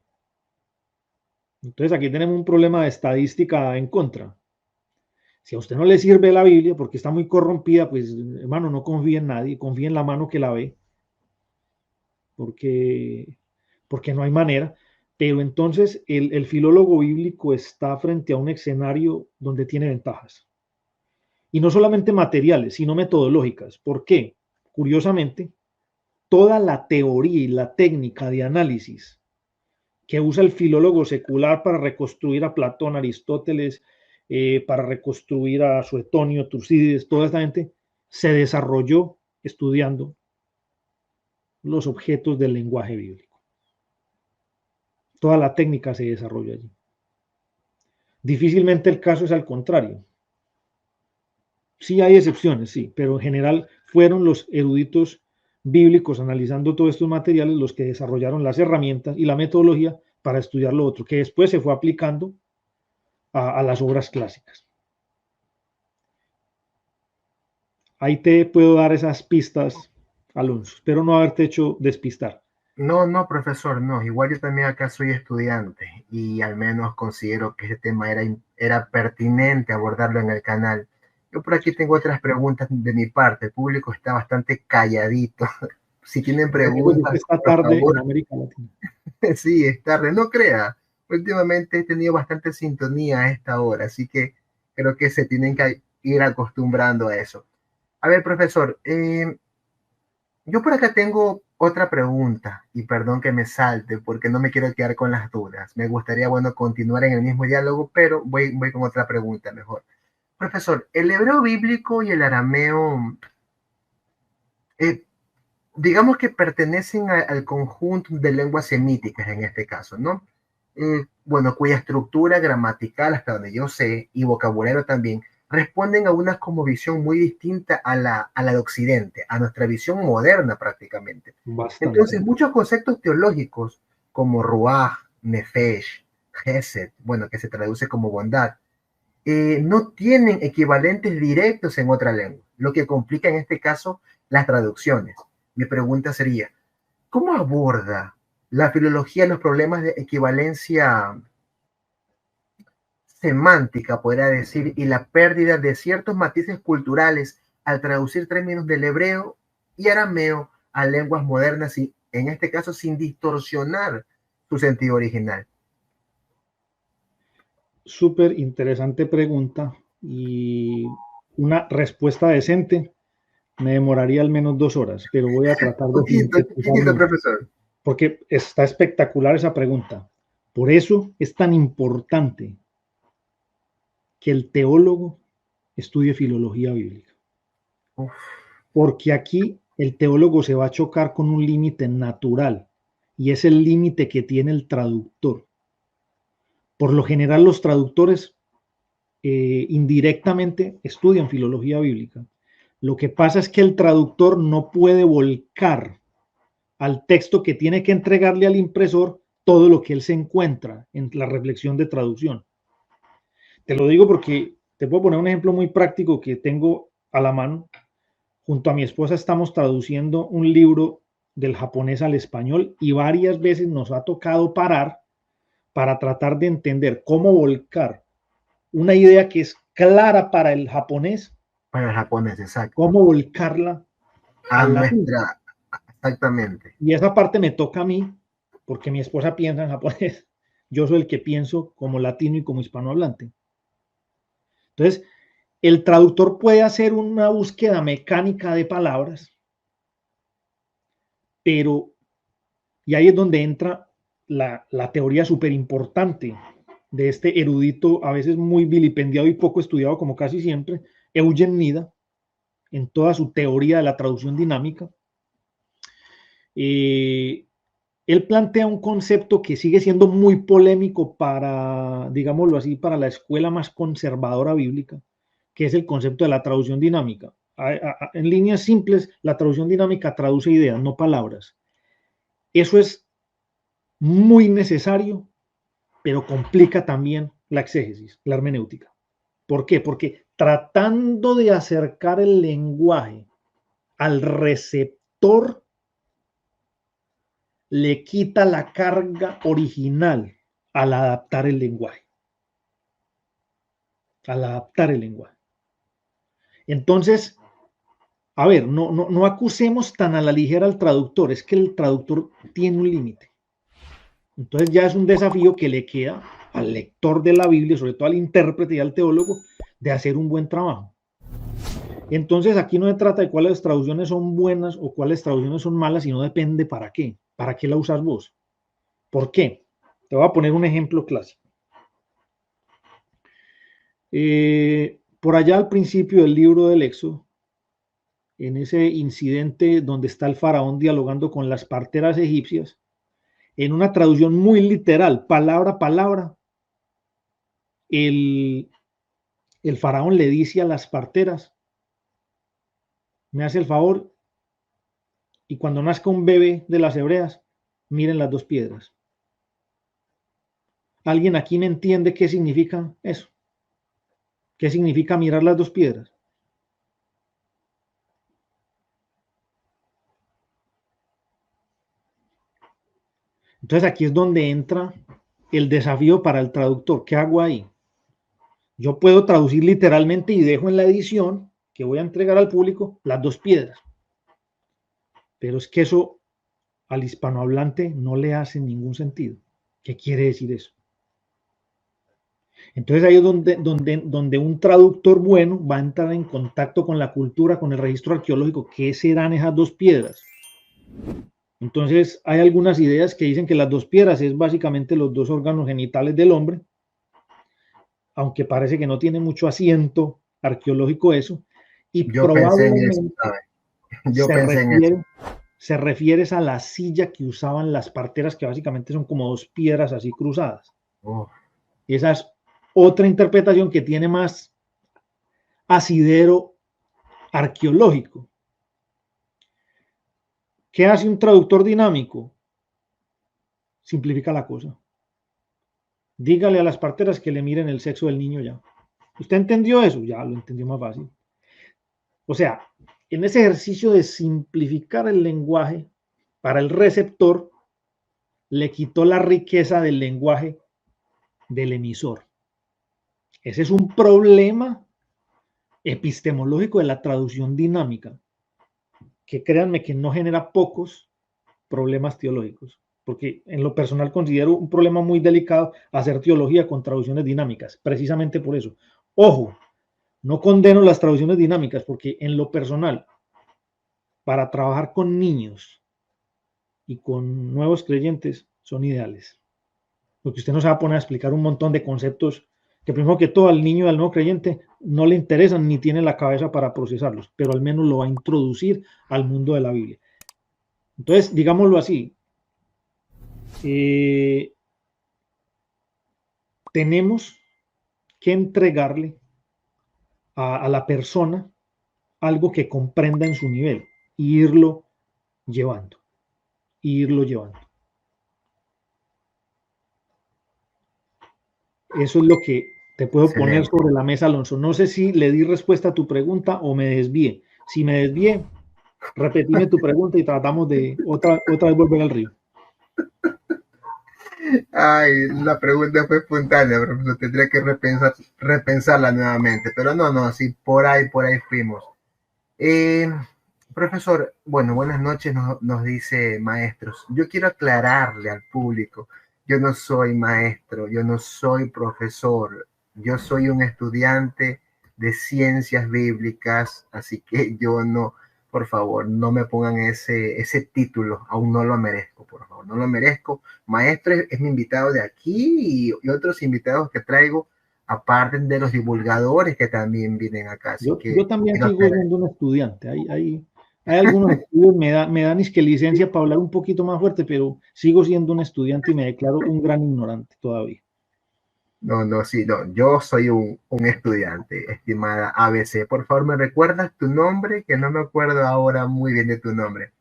[SPEAKER 2] Entonces aquí tenemos un problema de estadística en contra. Si a usted no le sirve la Biblia porque está muy corrompida, pues hermano, no confíe en nadie, confíe en la mano que la ve, porque no hay manera. Pero entonces el filólogo bíblico está frente a un escenario donde tiene ventajas. Y no solamente materiales, sino metodológicas. ¿Por qué? Curiosamente, toda la teoría y la técnica de análisis que usa el filólogo secular para reconstruir a Platón, Aristóteles, para reconstruir a Suetonio, Tucídides, toda esta gente, se desarrolló estudiando los objetos del lenguaje bíblico. Toda la técnica se desarrolla allí. Difícilmente el caso es al contrario. Sí hay excepciones, sí, pero en general fueron los eruditos bíblicos analizando todos estos materiales los que desarrollaron las herramientas y la metodología para estudiar lo otro, que después se fue aplicando a las obras clásicas. Ahí te puedo dar esas pistas, Alonso. Espero no haberte hecho despistar.
[SPEAKER 1] No, no, profesor, no. Igual yo también acá soy estudiante y al menos considero que ese tema era pertinente abordarlo en el canal. Yo por aquí tengo otras preguntas de mi parte. El público está bastante calladito. Si tienen preguntas,
[SPEAKER 2] Esta
[SPEAKER 1] por
[SPEAKER 2] tarde en
[SPEAKER 1] favor.
[SPEAKER 2] América Latina.
[SPEAKER 1] Sí, es tarde. No crea. Últimamente he tenido bastante sintonía a esta hora, así que creo que se tienen que ir acostumbrando a eso. A ver, profesor, yo por acá tengo otra pregunta y perdón que me salte porque no me quiero quedar con las dudas. Me gustaría, bueno, continuar en el mismo diálogo, pero voy con otra pregunta mejor. Profesor, el hebreo bíblico y el arameo, eh, digamos que pertenecen al conjunto de lenguas semíticas en este caso, ¿no? Bueno, cuya estructura gramatical, hasta donde yo sé, y vocabulario también, responden a una cosmovisión muy distinta a la de Occidente, a nuestra visión moderna prácticamente.
[SPEAKER 2] Bastante.
[SPEAKER 1] Entonces, muchos conceptos teológicos como Ruach, Nefesh, Gesed, bueno, que se traduce como bondad, no tienen equivalentes directos en otra lengua, lo que complica en este caso las traducciones. Mi pregunta sería, ¿cómo aborda la filología los problemas de equivalencia semántica, podría decir, y la pérdida de ciertos matices culturales al traducir términos del hebreo y arameo a lenguas modernas y, en este caso, sin distorsionar su sentido original?
[SPEAKER 2] Súper interesante pregunta y una respuesta decente me demoraría al menos 2 horas, pero voy a tratar de
[SPEAKER 1] Poquito,
[SPEAKER 2] sintetizarlo
[SPEAKER 1] profesor.
[SPEAKER 2] porque está espectacular esa pregunta. Por eso es tan importante que el teólogo estudie filología bíblica,
[SPEAKER 1] Uf,
[SPEAKER 2] porque aquí el teólogo se va a chocar con un límite natural y es el límite que tiene el traductor. Por lo general los traductores indirectamente estudian filología bíblica. Lo que pasa es que el traductor no puede volcar al texto que tiene que entregarle al impresor todo lo que él se encuentra en la reflexión de traducción. Te lo digo porque te puedo poner un ejemplo muy práctico que tengo a la mano. Junto a mi esposa estamos traduciendo un libro del japonés al español y varias veces nos ha tocado parar para tratar de entender cómo volcar una idea que es clara para el japonés,
[SPEAKER 1] para el japonés, exacto.
[SPEAKER 2] cómo volcarla
[SPEAKER 1] A
[SPEAKER 2] al latín.
[SPEAKER 1] nuestra, exactamente.
[SPEAKER 2] Y esa parte me toca a mí, porque mi esposa piensa en japonés. Yo soy el que pienso como latino y como hispanohablante. Entonces, el traductor puede hacer una búsqueda mecánica de palabras, pero, y ahí es donde entra la teoría súper importante de este erudito, a veces muy vilipendiado y poco estudiado, como casi siempre, Eugen Nida, en toda su teoría de la traducción dinámica. Él plantea un concepto que sigue siendo muy polémico para, digámoslo así, para la escuela más conservadora bíblica, que es el concepto de la traducción dinámica. En líneas simples, la traducción dinámica traduce ideas, no palabras. Eso es muy necesario, pero complica también la exégesis, la hermenéutica. ¿Por qué? Porque tratando de acercar el lenguaje al receptor, le quita la carga original al adaptar el lenguaje. Al adaptar el lenguaje. Entonces, a ver, no acusemos tan a la ligera al traductor, es que el traductor tiene un límite. Entonces ya es un desafío que le queda al lector de la Biblia, sobre todo al intérprete y al teólogo, de hacer un buen trabajo. Entonces aquí no se trata de cuáles traducciones son buenas o cuáles traducciones son malas, sino depende para qué la usas vos. ¿Por qué? Te voy a poner un ejemplo clásico. Por allá al principio del libro del Éxodo, en ese incidente donde está el faraón dialogando con las parteras egipcias, en una traducción muy literal, palabra a palabra, el faraón le dice a las parteras: me hace el favor, y cuando nazca un bebé de las hebreas, miren las dos piedras. ¿Alguien aquí me entiende qué significa eso? ¿Qué significa mirar las dos piedras? Entonces aquí es donde entra el desafío para el traductor. ¿Qué hago ahí? Yo puedo traducir literalmente y dejo en la edición que voy a entregar al público las dos piedras. Pero es que eso al hispanohablante no le hace ningún sentido. ¿Qué quiere decir eso? Entonces ahí es donde un traductor bueno va a entrar en contacto con la cultura, con el registro arqueológico. ¿Qué serán esas dos piedras? Entonces hay algunas ideas que dicen que las dos piedras es básicamente los dos órganos genitales del hombre, aunque parece que no tiene mucho asiento arqueológico eso, y
[SPEAKER 1] Yo pensé en eso,
[SPEAKER 2] probablemente
[SPEAKER 1] ¿sabes? Yo pensé en eso.
[SPEAKER 2] se refiere a la silla que usaban las parteras, que básicamente son como dos piedras así cruzadas. Y esa es otra interpretación que tiene más asidero arqueológico. ¿Qué hace un traductor dinámico? Simplifica la cosa. Dígale a las parteras que le miren el sexo del niño ya. ¿Usted entendió eso? Ya lo entendió más fácil. O sea, en ese ejercicio de simplificar el lenguaje para el receptor, le quitó la riqueza del lenguaje del emisor. Ese es un problema epistemológico de la traducción dinámica, que créanme que no genera pocos problemas teológicos, porque en lo personal considero un problema muy delicado hacer teología con traducciones dinámicas, precisamente por eso. Ojo, no condeno las traducciones dinámicas, porque en lo personal, para trabajar con niños y con nuevos creyentes, son ideales. Porque usted no se va a poner a explicar un montón de conceptos que primero que todo al niño y al nuevo creyente no le interesan ni tiene la cabeza para procesarlos, pero al menos lo va a introducir al mundo de la Biblia. Entonces, digámoslo así, tenemos que entregarle a la persona algo que comprenda en su nivel e irlo llevando, Eso es lo que te puedo poner sobre la mesa, Alonso. No sé si le di respuesta a tu pregunta o me desvié. Si me desvié, repetime tu pregunta y tratamos de otra vez volver al río.
[SPEAKER 1] Ay, la pregunta fue espontánea, profesor. Tendría que repensarla nuevamente. Pero no, sí, por ahí fuimos. Profesor, bueno, buenas noches, nos dice maestros. Yo quiero aclararle al público, yo no soy maestro, yo no soy profesor, yo soy un estudiante de ciencias bíblicas, así que yo no, por favor, no me pongan ese título, aún no lo merezco, por favor, no lo merezco. Maestro es mi invitado de aquí y otros invitados que traigo, aparte de los divulgadores que también vienen acá. Así
[SPEAKER 2] yo también sigo siendo un estudiante, hay algunos estudios, me dan que licencia para hablar un poquito más fuerte, pero sigo siendo un estudiante y me declaro un gran ignorante todavía.
[SPEAKER 1] No, no, sí, no, yo soy un estudiante, estimada ABC. Por favor, ¿me recuerdas tu nombre? Que no me acuerdo ahora muy bien de tu nombre.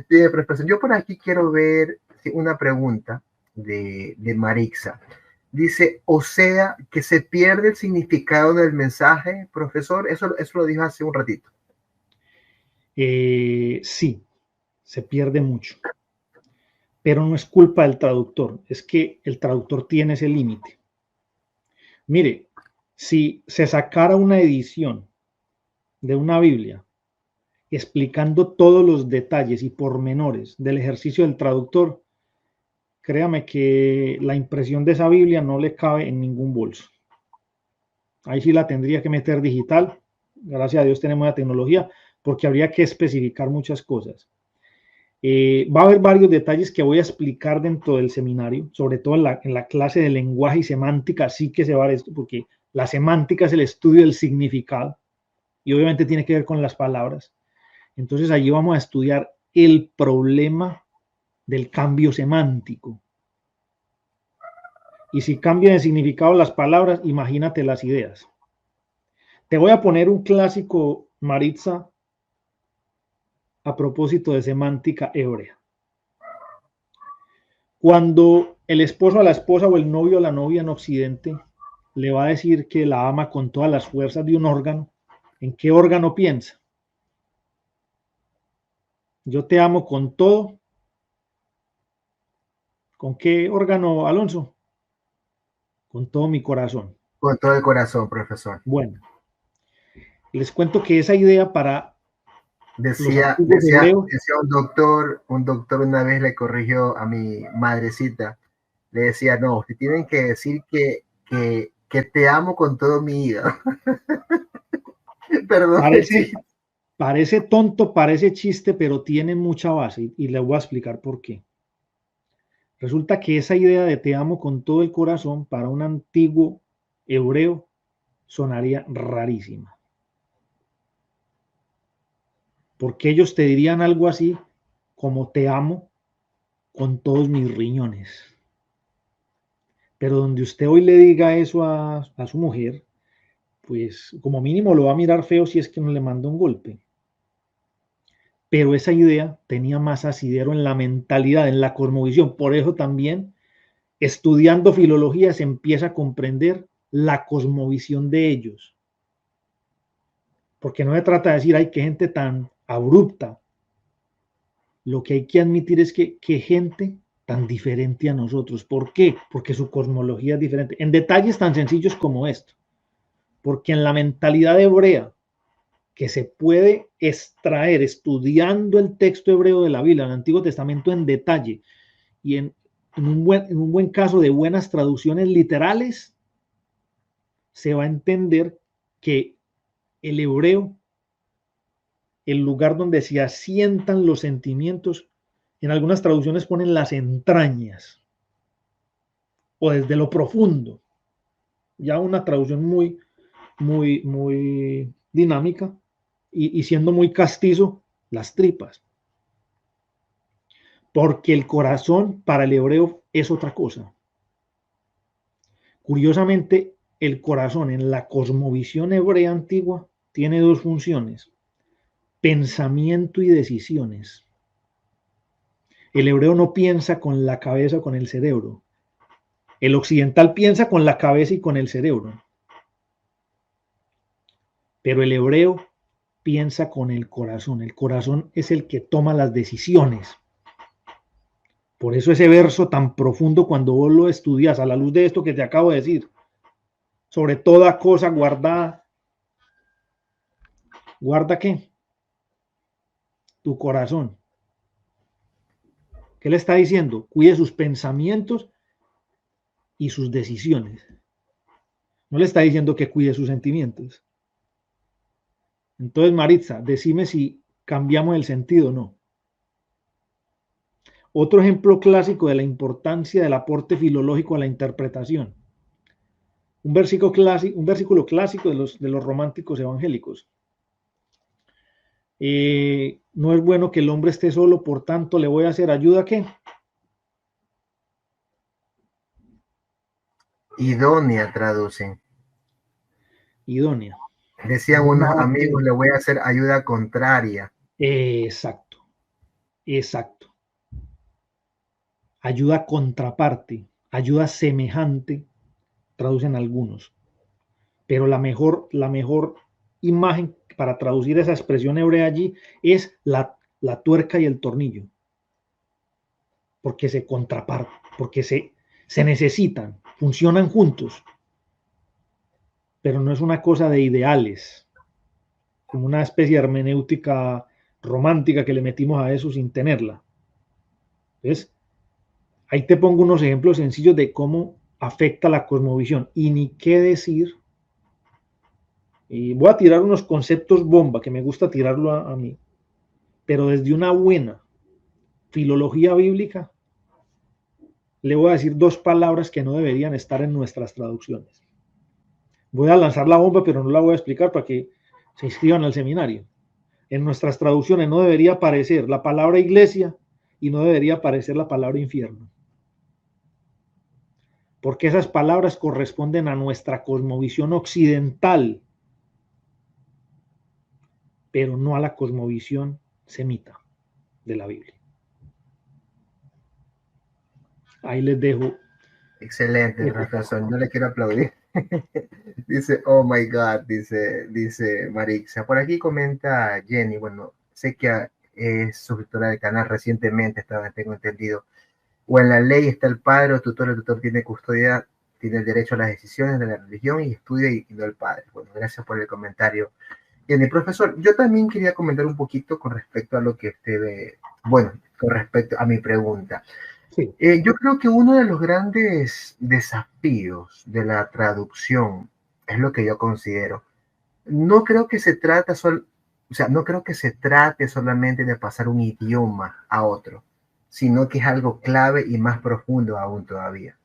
[SPEAKER 1] Bien, profesor, yo por aquí quiero ver sí, una pregunta de Marixa. Dice, o sea, que se pierde el significado del mensaje, profesor. Eso lo dijo hace un ratito.
[SPEAKER 2] Sí, se pierde mucho, pero no es culpa del traductor, es que el traductor tiene ese límite. Mire, si se sacara una edición de una Biblia explicando todos los detalles y pormenores del ejercicio del traductor, créame que la impresión de esa Biblia no le cabe en ningún bolso. Ahí sí la tendría que meter digital. Gracias a Dios tenemos la tecnología, porque habría que especificar muchas cosas. Va a haber varios detalles que voy a explicar dentro del seminario, sobre todo en la clase de lenguaje y semántica, sí que se va a ver esto, porque la semántica es el estudio del significado y obviamente tiene que ver con las palabras. Entonces allí vamos a estudiar el problema del cambio semántico. Y si cambian de significado las palabras, imagínate las ideas. Te voy a poner un clásico, Maritza, a propósito de semántica hebrea. Cuando el esposo a la esposa o el novio a la novia en Occidente le va a decir que la ama con todas las fuerzas de un órgano, ¿en qué órgano piensa? Yo te amo con todo. ¿Con qué órgano, Alonso? Con todo mi corazón.
[SPEAKER 1] Con todo el corazón, profesor.
[SPEAKER 2] Bueno, les cuento que esa idea para los
[SPEAKER 1] Decía,
[SPEAKER 2] antiguos
[SPEAKER 1] decía,
[SPEAKER 2] hebreos,
[SPEAKER 1] decía un doctor una vez le corrigió a mi madrecita. Le decía, no, te tienen que decir que te amo con todo mi hígado. Perdón el
[SPEAKER 2] parece,
[SPEAKER 1] chiste.
[SPEAKER 2] parece tonto, parece chiste, pero tiene mucha base y les voy a explicar por qué. Resulta que esa idea de te amo con todo el corazón para un antiguo hebreo sonaría rarísima. Porque ellos te dirían algo así como te amo con todos mis riñones. Pero donde usted hoy le diga eso a su mujer, pues como mínimo lo va a mirar feo si es que no le manda un golpe. Pero esa idea tenía más asidero en la mentalidad, en la cosmovisión. Por eso también, estudiando filología, se empieza a comprender la cosmovisión de ellos. Porque no se trata de decir, ay, qué gente tan abrupta. Lo que hay que admitir es que qué gente tan diferente a nosotros. ¿Por qué? Porque su cosmología es diferente. En detalles tan sencillos como esto. Porque en la mentalidad hebrea, que se puede extraer estudiando el texto hebreo de la Biblia, el Antiguo Testamento en detalle, y en un buen caso de buenas traducciones literales, se va a entender que el hebreo, el lugar donde se asientan los sentimientos, en algunas traducciones ponen las entrañas o desde lo profundo, ya una traducción muy dinámica y siendo muy castizo, las tripas. Porque el corazón para el hebreo es otra cosa. Curiosamente, el corazón en la cosmovisión hebrea antigua tiene dos funciones, pensamiento y decisiones. El hebreo no piensa con la cabeza o con el cerebro. El occidental piensa con la cabeza y con el cerebro. Pero el hebreo piensa con el corazón. El corazón es el que toma las decisiones. Por eso ese verso tan profundo cuando vos lo estudias a la luz de esto que te acabo de decir, sobre toda cosa guardada, ¿guarda qué? Tu corazón. ¿Qué le está diciendo? Cuide sus pensamientos y sus decisiones. No le está diciendo que cuide sus sentimientos. Entonces, Maritza, decime si cambiamos el sentido o no. Otro ejemplo clásico de la importancia del aporte filológico a la interpretación. Un versículo clásico de los románticos evangélicos. No es bueno que el hombre esté solo, por tanto le voy a hacer ayuda. ¿Qué?
[SPEAKER 1] Idónea traducen.
[SPEAKER 2] Idónea.
[SPEAKER 1] Decían unos
[SPEAKER 2] No
[SPEAKER 1] amigos,
[SPEAKER 2] te...
[SPEAKER 1] le voy a hacer ayuda contraria.
[SPEAKER 2] Exacto, exacto. Ayuda contraparte, ayuda semejante, traducen algunos. Pero la mejor imagen para traducir esa expresión hebrea allí es la tuerca y el tornillo, porque se contraparten, porque se necesitan, funcionan juntos, pero no es una cosa de ideales, como una especie de hermenéutica romántica que le metimos a eso sin tenerla. Entonces, ahí te pongo unos ejemplos sencillos de cómo afecta la cosmovisión. Y ni qué decir, y voy a tirar unos conceptos bomba, que me gusta tirarlo a mí, pero desde una buena filología bíblica, le voy a decir dos palabras que no deberían estar en nuestras traducciones. Voy a lanzar la bomba, pero no la voy a explicar para que se inscriban al seminario. En nuestras traducciones no debería aparecer la palabra iglesia y no debería aparecer la palabra infierno. Porque esas palabras corresponden a nuestra cosmovisión occidental, pero no a la cosmovisión semita de la Biblia. Ahí les dejo.
[SPEAKER 1] Excelente, profesor. Yo le quiero aplaudir. Dice, oh my God, dice Marixa. Por aquí comenta Jenny. Bueno, sé que es suscriptora del canal recientemente, tengo entendido. O en la ley está el tutor tiene custodia, tiene el derecho a las decisiones de la religión y estudia y no el padre. Bueno, gracias por el comentario. Bien, profesor, yo también quería comentar un poquito con respecto a lo que usted ve, bueno, con respecto a mi pregunta.
[SPEAKER 2] Sí.
[SPEAKER 1] Yo creo que uno de los grandes desafíos de la traducción es lo que yo considero. No creo que se trata o sea, no creo que se trate solamente de pasar un idioma a otro, sino que es algo clave y más profundo aún todavía.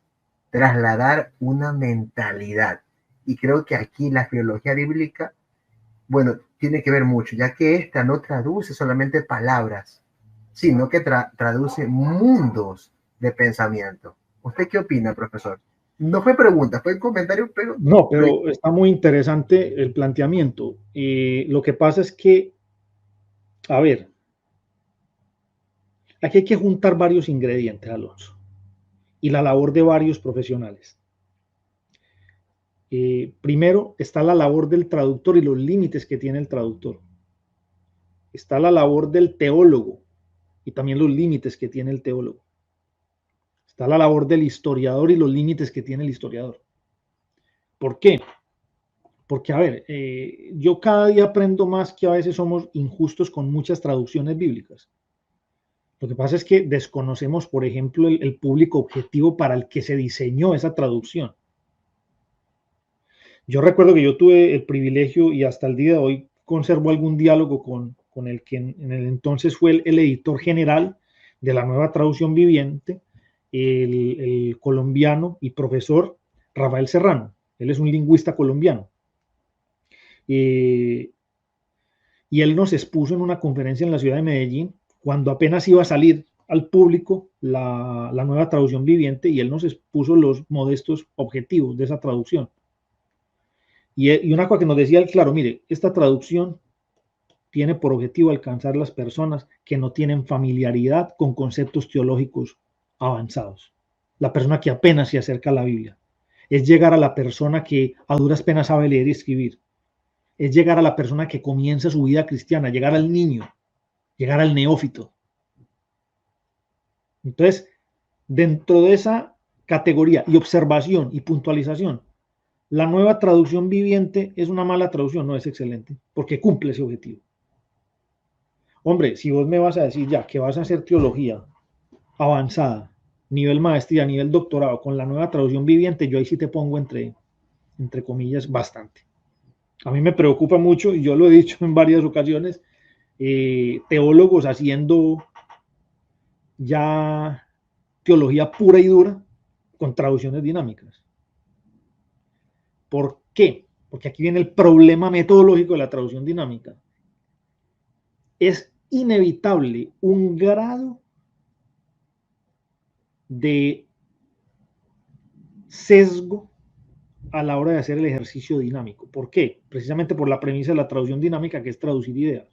[SPEAKER 1] Trasladar una mentalidad. Y creo que aquí la filología bíblica, bueno, tiene que ver mucho, ya que esta no traduce solamente palabras, sino que traduce mundos de pensamiento. ¿Usted qué opina, profesor? No fue pregunta, fue un comentario, pero...
[SPEAKER 2] No, pero está muy interesante el planteamiento. Lo que pasa es que, a ver, aquí hay que juntar varios ingredientes, Alonso, y la labor de varios profesionales. Primero está la labor del traductor y los límites que tiene el traductor. Está la labor del teólogo y también los límites que tiene el teólogo. Está la labor del historiador y los límites que tiene el historiador. ¿Por qué? Porque, a ver, yo cada día aprendo más que a veces somos injustos con muchas traducciones bíblicas. Lo que pasa es que desconocemos, por ejemplo, el público objetivo para el que se diseñó esa traducción. Yo recuerdo que yo tuve el privilegio y hasta el día de hoy conservo algún diálogo con el que en el entonces fue el editor general de la nueva traducción viviente, el colombiano y profesor Rafael Serrano. Él es un lingüista colombiano. Y él nos expuso en una conferencia en la ciudad de Medellín cuando apenas iba a salir al público la nueva traducción viviente, y él nos expuso los modestos objetivos de esa traducción. Y una cosa que nos decía él, claro, mire, esta traducción tiene por objetivo alcanzar las personas que no tienen familiaridad con conceptos teológicos avanzados. La persona que apenas se acerca a la Biblia. Es llegar a la persona que a duras penas sabe leer y escribir. Es llegar a la persona que comienza su vida cristiana, llegar al niño, llegar al neófito. Entonces, dentro de esa categoría y observación y puntualización, la nueva traducción viviente es una mala traducción, no es excelente, porque cumple ese objetivo. Hombre, si vos me vas a decir ya que vas a hacer teología avanzada, nivel maestría, nivel doctorado, con la nueva traducción viviente, yo ahí sí te pongo entre comillas bastante. A mí me preocupa mucho, y yo lo he dicho en varias ocasiones, teólogos haciendo ya teología pura y dura con traducciones dinámicas. ¿Por qué? Porque aquí viene el problema metodológico de la traducción dinámica. Es inevitable un grado de sesgo a la hora de hacer el ejercicio dinámico. ¿Por qué? Precisamente por la premisa de la traducción dinámica, que es traducir ideas,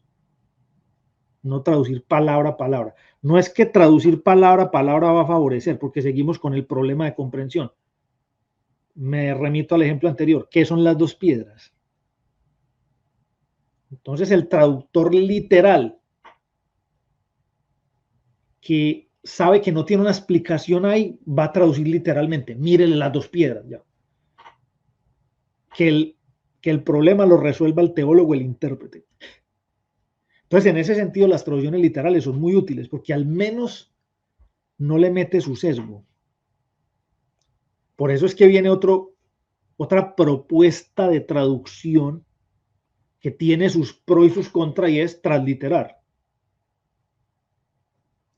[SPEAKER 2] no traducir palabra a palabra. No es que traducir palabra a palabra va a favorecer, porque seguimos con el problema de comprensión. Me remito al ejemplo anterior. ¿Qué son las dos piedras? Entonces el traductor literal que sabe que no tiene una explicación ahí, va a traducir literalmente. Mírele las dos piedras. Ya. Que el problema lo resuelva el teólogo, el intérprete. Entonces, en ese sentido, las traducciones literales son muy útiles porque al menos no le mete su sesgo. Por eso es que viene otra propuesta de traducción que tiene sus pros y sus contras y es transliterar.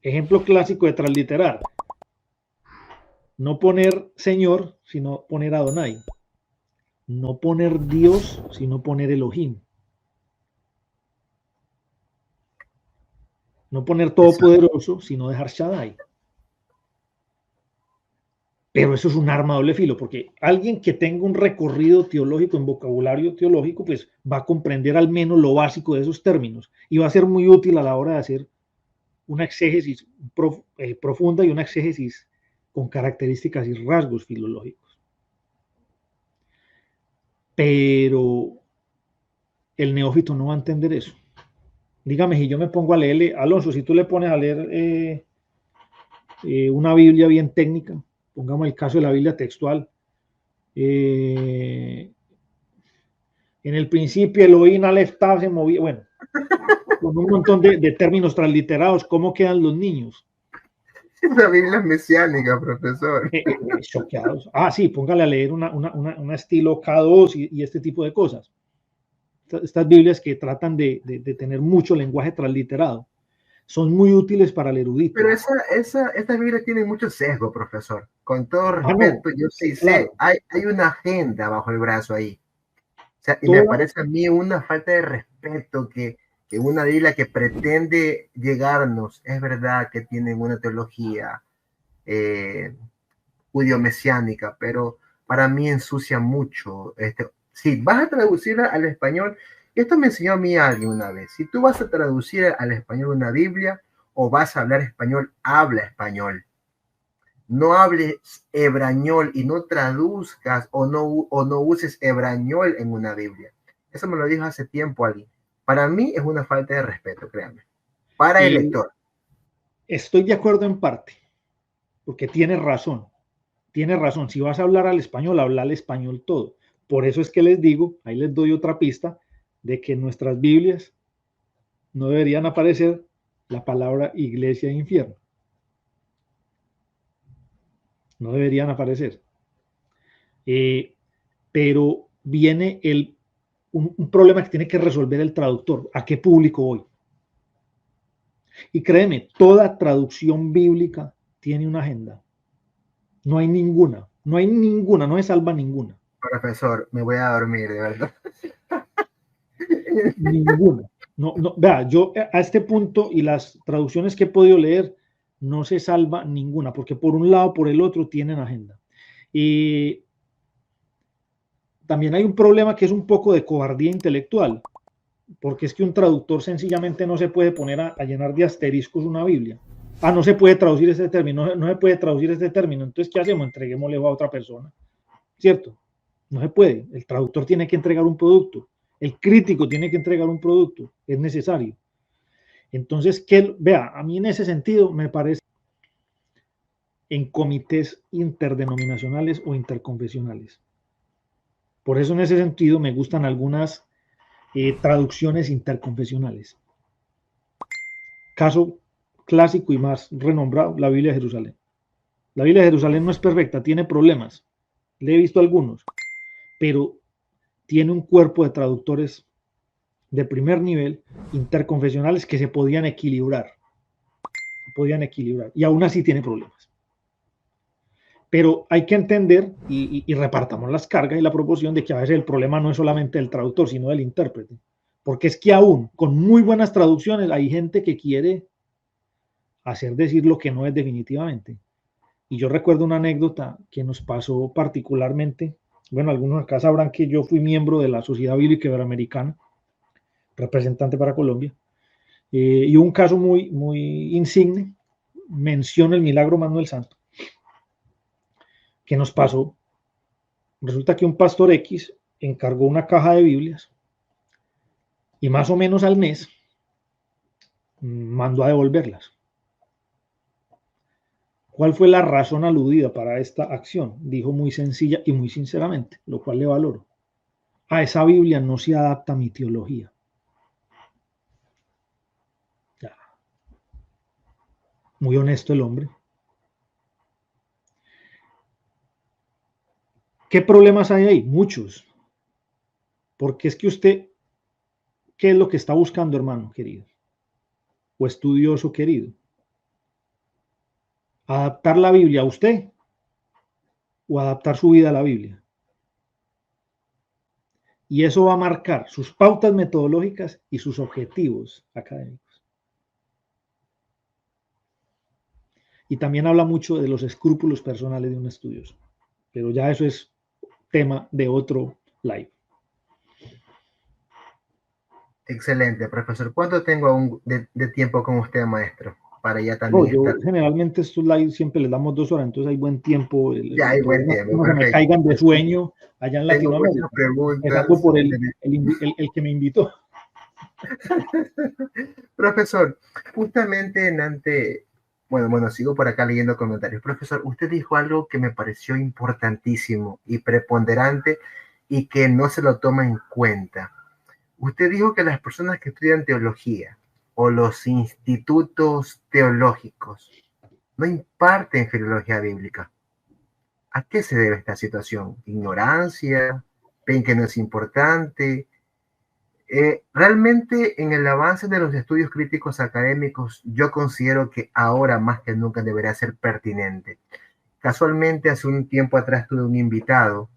[SPEAKER 2] Ejemplo clásico de transliterar. No poner Señor, sino poner Adonai. No poner Dios, sino poner Elohim. No poner Todopoderoso, sino dejar Shaddai. Pero eso es un arma a doble filo, porque alguien que tenga un recorrido teológico, en vocabulario teológico, pues va a comprender al menos lo básico de esos términos y va a ser muy útil a la hora de hacer una exégesis profunda y una exégesis con características y rasgos filológicos. Pero el neófito no va a entender eso. Dígame, si yo me pongo a leerle, Alonso, si tú le pones a leer una Biblia bien técnica, pongamos el caso de la Biblia textual, en el principio Elohim Aleph Tav se movía, bueno, con un montón de términos transliterados, ¿cómo quedan los niños?
[SPEAKER 1] La Biblia es mesiánica, profesor.
[SPEAKER 2] Choqueados. Ah, sí, póngale a leer una estilo K2 y este tipo de cosas. Estas Biblias que tratan de tener mucho lenguaje transliterado son muy útiles para el erudito.
[SPEAKER 1] Pero esta Biblia tiene mucho sesgo, profesor. Con todo respeto, no, yo sí sé, claro. Hay una agenda bajo el brazo ahí. O sea, y me parece a mí una falta de respeto que una Biblia que pretende llegarnos, es verdad que tienen una teología judío-mesiánica, pero para mí ensucia mucho. Si vas a traducirla al español, esto me enseñó a mí alguien una vez, si tú vas a traducir al español una Biblia o vas a hablar español, habla español. No hables hebrañol y no traduzcas o no uses hebrañol en una Biblia. Eso me lo dijo hace tiempo alguien. Para mí es una falta de respeto, créanme. Para el lector.
[SPEAKER 2] Estoy de acuerdo en parte, porque tiene razón. Tiene razón. Si vas a hablar al español, habla al español todo. Por eso es que les digo, ahí les doy otra pista, de que en nuestras Biblias no deberían aparecer la palabra iglesia e infierno. No deberían aparecer. Pero viene un problema que tiene que resolver el traductor. ¿A qué público voy? Y créeme, toda traducción bíblica tiene una agenda. No hay ninguna, no se salva ninguna.
[SPEAKER 1] Profesor, me voy a dormir, de verdad.
[SPEAKER 2] Ninguna. No, vea, yo a este punto y las traducciones que he podido leer, no se salva ninguna, porque por un lado, por el otro, tienen agenda. Y también hay un problema que es un poco de cobardía intelectual, porque es que un traductor sencillamente no se puede poner a llenar de asteriscos una Biblia. Ah, no se puede traducir este término, no se puede traducir este término, entonces, ¿qué hacemos? Entreguémosle a otra persona, ¿cierto? No se puede, el traductor tiene que entregar un producto, el crítico tiene que entregar un producto, es necesario. Entonces, vea, a mí en ese sentido me parece en comités interdenominacionales o interconfesionales. Por eso en ese sentido me gustan algunas traducciones interconfesionales. Caso clásico y más renombrado, la Biblia de Jerusalén. La Biblia de Jerusalén no es perfecta, tiene problemas. Le he visto algunos, pero tiene un cuerpo de traductores de primer nivel, interconfesionales, que se podían equilibrar. Y aún así tiene problemas. Pero hay que entender y repartamos las cargas y la proporción de que a veces el problema no es solamente del traductor, sino del intérprete. Porque es que aún con muy buenas traducciones hay gente que quiere hacer decir lo que no es definitivamente. Y yo recuerdo una anécdota que nos pasó particularmente Bueno, algunos acá sabrán que yo fui miembro de la Sociedad Bíblica Iberoamericana, representante para Colombia, y un caso muy insigne, menciona el milagro Manuel Santo, que nos pasó. Resulta que un pastor X encargó una caja de Biblias y más o menos al mes mandó a devolverlas. ¿Cuál fue la razón aludida para esta acción? Dijo muy sencilla y muy sinceramente, lo cual le valoro. A esa Biblia no se adapta a mi teología. Ya, muy honesto el hombre. ¿Qué problemas hay ahí? Muchos. Porque es que usted, ¿qué es lo que está buscando, hermano querido? O estudioso querido. ¿Adaptar la Biblia a usted o adaptar su vida a la Biblia? Y eso va a marcar sus pautas metodológicas y sus objetivos académicos. Y también habla mucho de los escrúpulos personales de un estudioso. Pero ya eso es tema de otro live.
[SPEAKER 1] Excelente, profesor. ¿Cuánto tengo aún de tiempo con usted, maestro? Para ya
[SPEAKER 2] No,
[SPEAKER 1] también
[SPEAKER 2] yo
[SPEAKER 1] estar.
[SPEAKER 2] generalmente estos lives siempre les damos 2 horas, entonces hay buen tiempo.
[SPEAKER 1] Ya hay buen tiempo,
[SPEAKER 2] No se me
[SPEAKER 1] perfecto.
[SPEAKER 2] caigan de sueño allá en
[SPEAKER 1] Tengo muchas
[SPEAKER 2] Latinoamérica, empezando
[SPEAKER 1] preguntas.
[SPEAKER 2] por el que me invitó.
[SPEAKER 1] Profesor, justamente bueno, sigo por acá leyendo comentarios. Profesor, usted dijo algo que me pareció importantísimo y preponderante y que no se lo toma en cuenta. Usted dijo que las personas que estudian teología o los institutos teológicos no imparten filología bíblica. ¿A qué se debe esta situación? ¿Ignorancia? ¿Ven que no es importante? Realmente en el avance de los estudios críticos académicos, yo considero que ahora más que nunca debería ser pertinente. Casualmente, hace un tiempo atrás tuve un invitado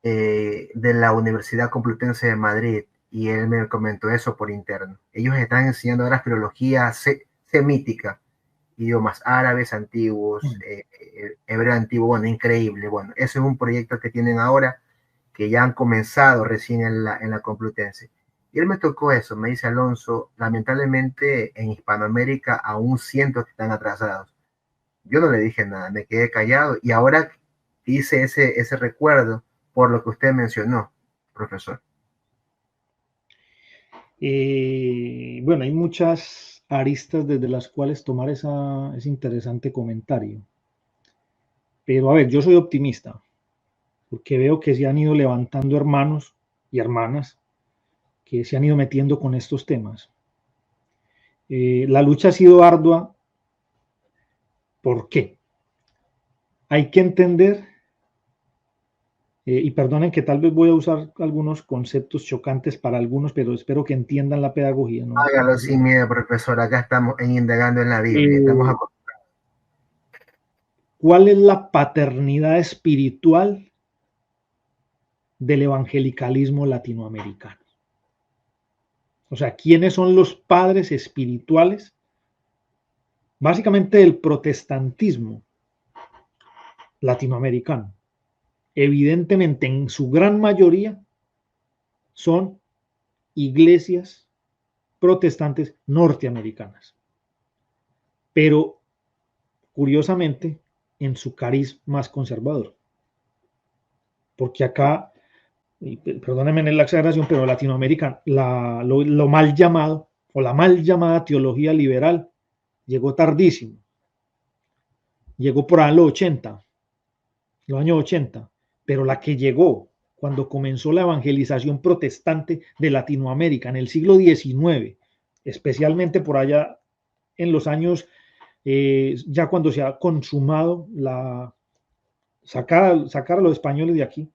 [SPEAKER 1] de la Universidad Complutense de Madrid y él me comentó eso por interno. Ellos están enseñando ahora filología semítica, idiomas árabes antiguos, hebreo antiguo, bueno, increíble. Bueno, eso es un proyecto que tienen ahora que ya han comenzado recién en la Complutense. Y él me tocó eso, me dice Alonso, lamentablemente en Hispanoamérica aún siento que están atrasados. Yo no le dije nada, me quedé callado y ahora hice ese recuerdo por lo que usted mencionó, profesor.
[SPEAKER 2] Bueno, hay muchas aristas desde las cuales tomar ese interesante comentario. Pero a ver, yo soy optimista, porque veo que se han ido levantando hermanos y hermanas que se han ido metiendo con estos temas. La lucha ha sido ardua. ¿Por qué? Hay que entender, y perdonen que tal vez voy a usar algunos conceptos chocantes para algunos, pero espero que entiendan la pedagogía. ¿No?
[SPEAKER 1] Hágalo sin miedo, profesor. Acá estamos indagando en la Biblia.
[SPEAKER 2] Eh, ¿Cuál es la paternidad espiritual del evangelicalismo latinoamericano? O sea, ¿quiénes son los padres espirituales? Básicamente del protestantismo latinoamericano. Evidentemente, en su gran mayoría son iglesias protestantes norteamericanas. Pero, curiosamente, en su cariz más conservador. Porque acá, y perdónenme en la exageración, pero Latinoamérica, lo mal llamado, o la mal llamada teología liberal, llegó tardísimo. Llegó por ahí los años 80, pero la que llegó cuando comenzó la evangelización protestante de Latinoamérica en el siglo XIX, especialmente por allá en los años, ya cuando se ha consumado sacar a los españoles de aquí,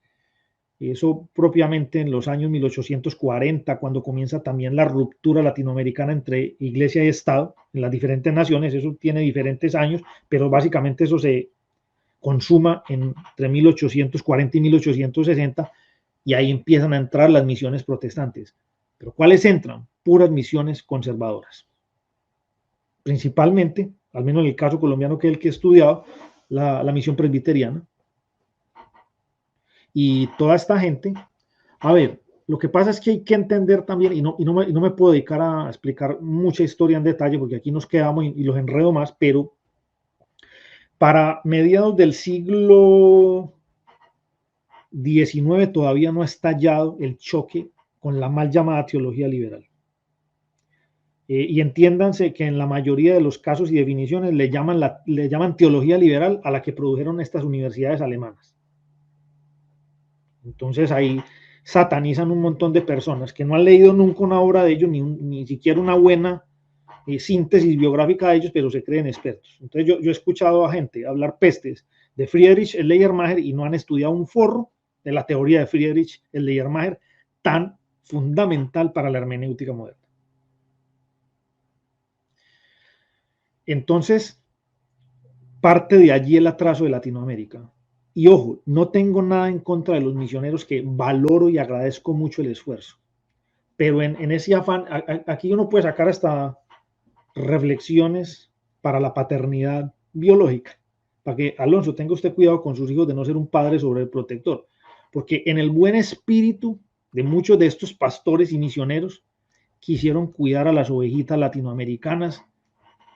[SPEAKER 2] eso propiamente en los años 1840, cuando comienza también la ruptura latinoamericana entre iglesia y Estado en las diferentes naciones, eso tiene diferentes años, pero básicamente eso se consuma entre 1840 y 1860, y ahí empiezan a entrar las misiones protestantes. ¿Pero cuáles entran? Puras misiones conservadoras. Principalmente, al menos en el caso colombiano que es el que he estudiado, la misión presbiteriana. Y toda esta gente, a ver, lo que pasa es que hay que entender también, y no me puedo dedicar a explicar mucha historia en detalle, porque aquí nos quedamos y los enredo más, pero para mediados del siglo XIX todavía no ha estallado el choque con la mal llamada teología liberal. Y entiéndanse que en la mayoría de los casos y definiciones le llaman teología liberal a la que produjeron estas universidades alemanas. Entonces ahí satanizan un montón de personas que no han leído nunca una obra de ellos, ni siquiera una buena síntesis biográfica de ellos, pero se creen expertos. Entonces yo he escuchado a gente hablar pestes de Friedrich Schleiermacher y no han estudiado un forro de la teoría de Friedrich Schleiermacher, tan fundamental para la hermenéutica moderna. Entonces, parte de allí el atraso de Latinoamérica. Y ojo, no tengo nada en contra de los misioneros, que valoro y agradezco mucho el esfuerzo. Pero en ese afán, aquí uno puede sacar hasta reflexiones para la paternidad biológica. Para que, Alonso, tenga usted cuidado con sus hijos de no ser un padre sobreprotector. Porque en el buen espíritu de muchos de estos pastores y misioneros quisieron cuidar a las ovejitas latinoamericanas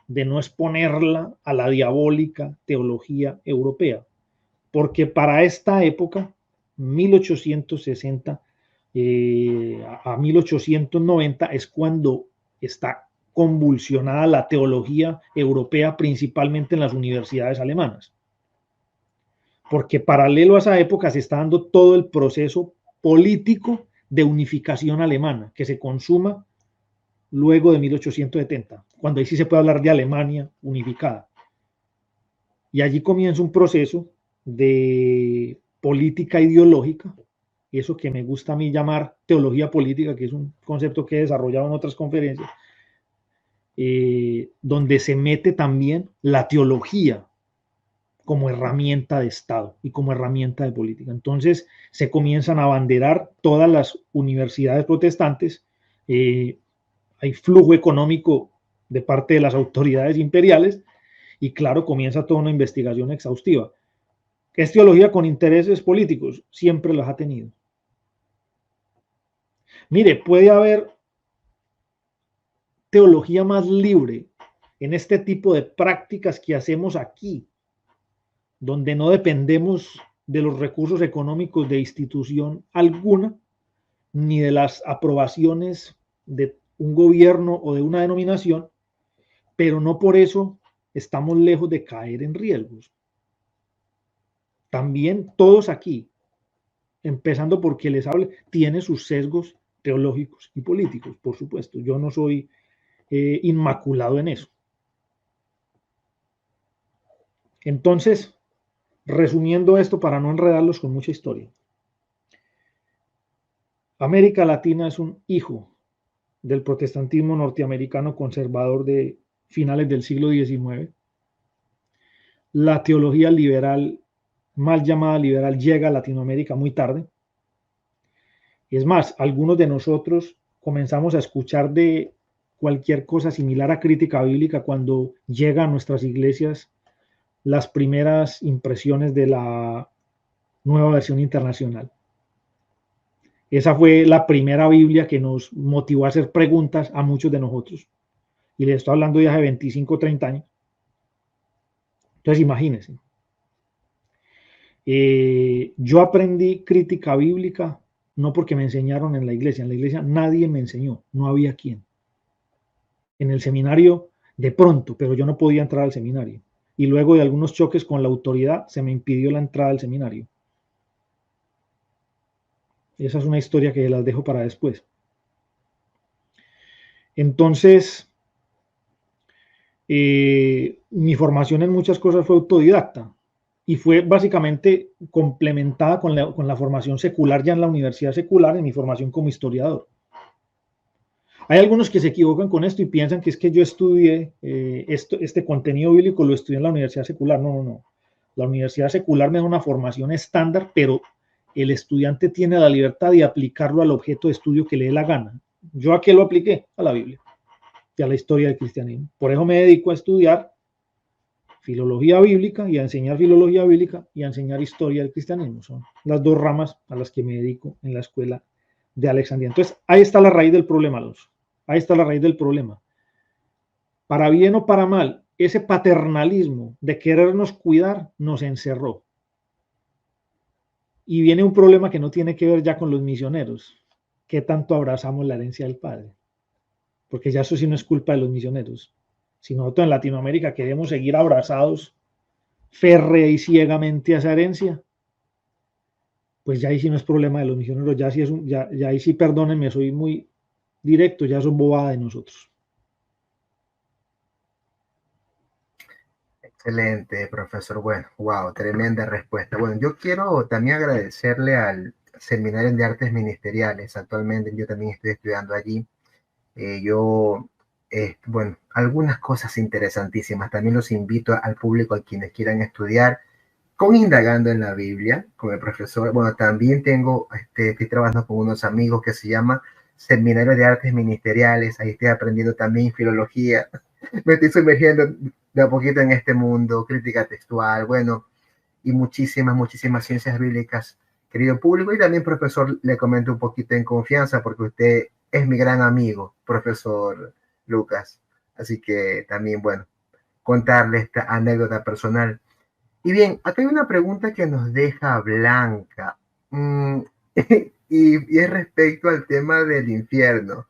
[SPEAKER 2] de no exponerla a la diabólica teología europea. Porque para esta época, 1860 a 1890, es cuando está convulsionada la teología europea, principalmente en las universidades alemanas. Porque paralelo a esa época se está dando todo el proceso político de unificación alemana, que se consuma luego de 1870, cuando ahí sí se puede hablar de Alemania unificada. Y allí comienza un proceso de política ideológica, eso que me gusta a mí llamar teología política, que es un concepto que he desarrollado en otras conferencias, donde se mete también la teología como herramienta de Estado y como herramienta de política. Entonces se comienzan a abanderar todas las universidades protestantes, hay flujo económico de parte de las autoridades imperiales y claro, comienza toda una investigación exhaustiva. ¿Es teología con intereses políticos? Siempre los ha tenido. Mire, puede haber teología más libre en este tipo de prácticas que hacemos aquí, donde no dependemos de los recursos económicos de institución alguna, ni de las aprobaciones de un gobierno o de una denominación, pero no por eso estamos lejos de caer en riesgos. También todos aquí, empezando por quien les hable, tiene sus sesgos teológicos y políticos, por supuesto. Yo no soy inmaculado en eso. Entonces, resumiendo esto para no enredarlos con mucha historia, América Latina es un hijo del protestantismo norteamericano conservador de finales del siglo XIX. La teología liberal, mal llamada liberal, llega a Latinoamérica muy tarde. Es más, algunos de nosotros comenzamos a escuchar de cualquier cosa similar a crítica bíblica cuando llega a nuestras iglesias las primeras impresiones de la Nueva Versión Internacional. Esa fue la primera Biblia que nos motivó a hacer preguntas a muchos de nosotros. Y les estoy hablando ya de 25 o 30 años. Entonces, imagínense. Yo aprendí crítica bíblica no porque me enseñaron en la iglesia nadie me enseñó, no había quien. En el seminario de pronto, pero yo no podía entrar al seminario. Y luego de algunos choques con la autoridad se me impidió la entrada al seminario. Esa es una historia que las dejo para después. Entonces, mi formación en muchas cosas fue autodidacta y fue básicamente complementada con la formación secular ya en la universidad secular, en mi formación como historiador. Hay algunos que se equivocan con esto y piensan que es que yo estudié este contenido bíblico, lo estudié en la universidad secular. No, no, no. La universidad secular me da una formación estándar, pero el estudiante tiene la libertad de aplicarlo al objeto de estudio que le dé la gana. ¿Yo a qué lo apliqué? A la Biblia y a la historia del cristianismo. Por eso me dedico a estudiar filología bíblica y a enseñar filología bíblica y a enseñar historia del cristianismo. Son las dos ramas a las que me dedico en la escuela de Alexandria. Entonces, ahí está la raíz del problema, Alonso. Ahí está la raíz del problema. Para bien o para mal, ese paternalismo de querernos cuidar nos encerró. Y viene un problema que no tiene que ver ya con los misioneros. ¿Qué tanto abrazamos la herencia del Padre? Porque ya eso sí no es culpa de los misioneros. Si nosotros en Latinoamérica queremos seguir abrazados férrea y ciegamente a esa herencia, pues ya ahí sí no es problema de los misioneros, ya, sí es ya ahí sí, perdónenme, soy muy directo, ya son bobada de nosotros.
[SPEAKER 1] Excelente, profesor. Bueno, wow, tremenda respuesta. Bueno, yo quiero también agradecerle al Seminario de Artes Ministeriales. Actualmente yo también estoy estudiando allí. Bueno, algunas cosas interesantísimas. También los invito al público, a quienes quieran estudiar, con indagando en la Biblia, con el profesor. Bueno, también estoy trabajando con unos amigos que se llama Seminario de Artes Ministeriales. Ahí estoy aprendiendo también filología. Me estoy sumergiendo de a poquito en este mundo, crítica textual, bueno, y muchísimas ciencias bíblicas, querido público. Y también, profesor, le comento un poquito en confianza, porque usted es mi gran amigo, profesor Lucas. Así que también, bueno, contarle esta anécdota personal. Y bien, acá hay una pregunta que nos deja Blanca, y es respecto al tema del infierno.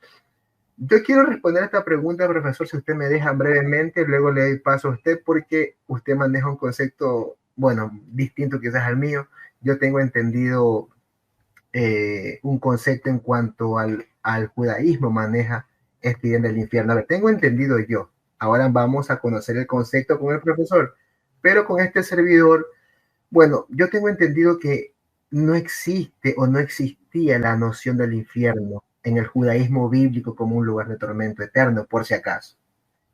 [SPEAKER 1] Yo quiero responder a esta pregunta, profesor, si usted me deja brevemente, luego le doy paso a usted, porque usted maneja un concepto, bueno, distinto quizás al mío. Yo tengo entendido un concepto en cuanto al judaísmo maneja este idea del infierno. A ver, tengo entendido yo. Ahora vamos a conocer el concepto con el profesor, pero con este servidor, bueno, yo tengo entendido que no existe o no existía la noción del infierno en el judaísmo bíblico como un lugar de tormento eterno, por si acaso,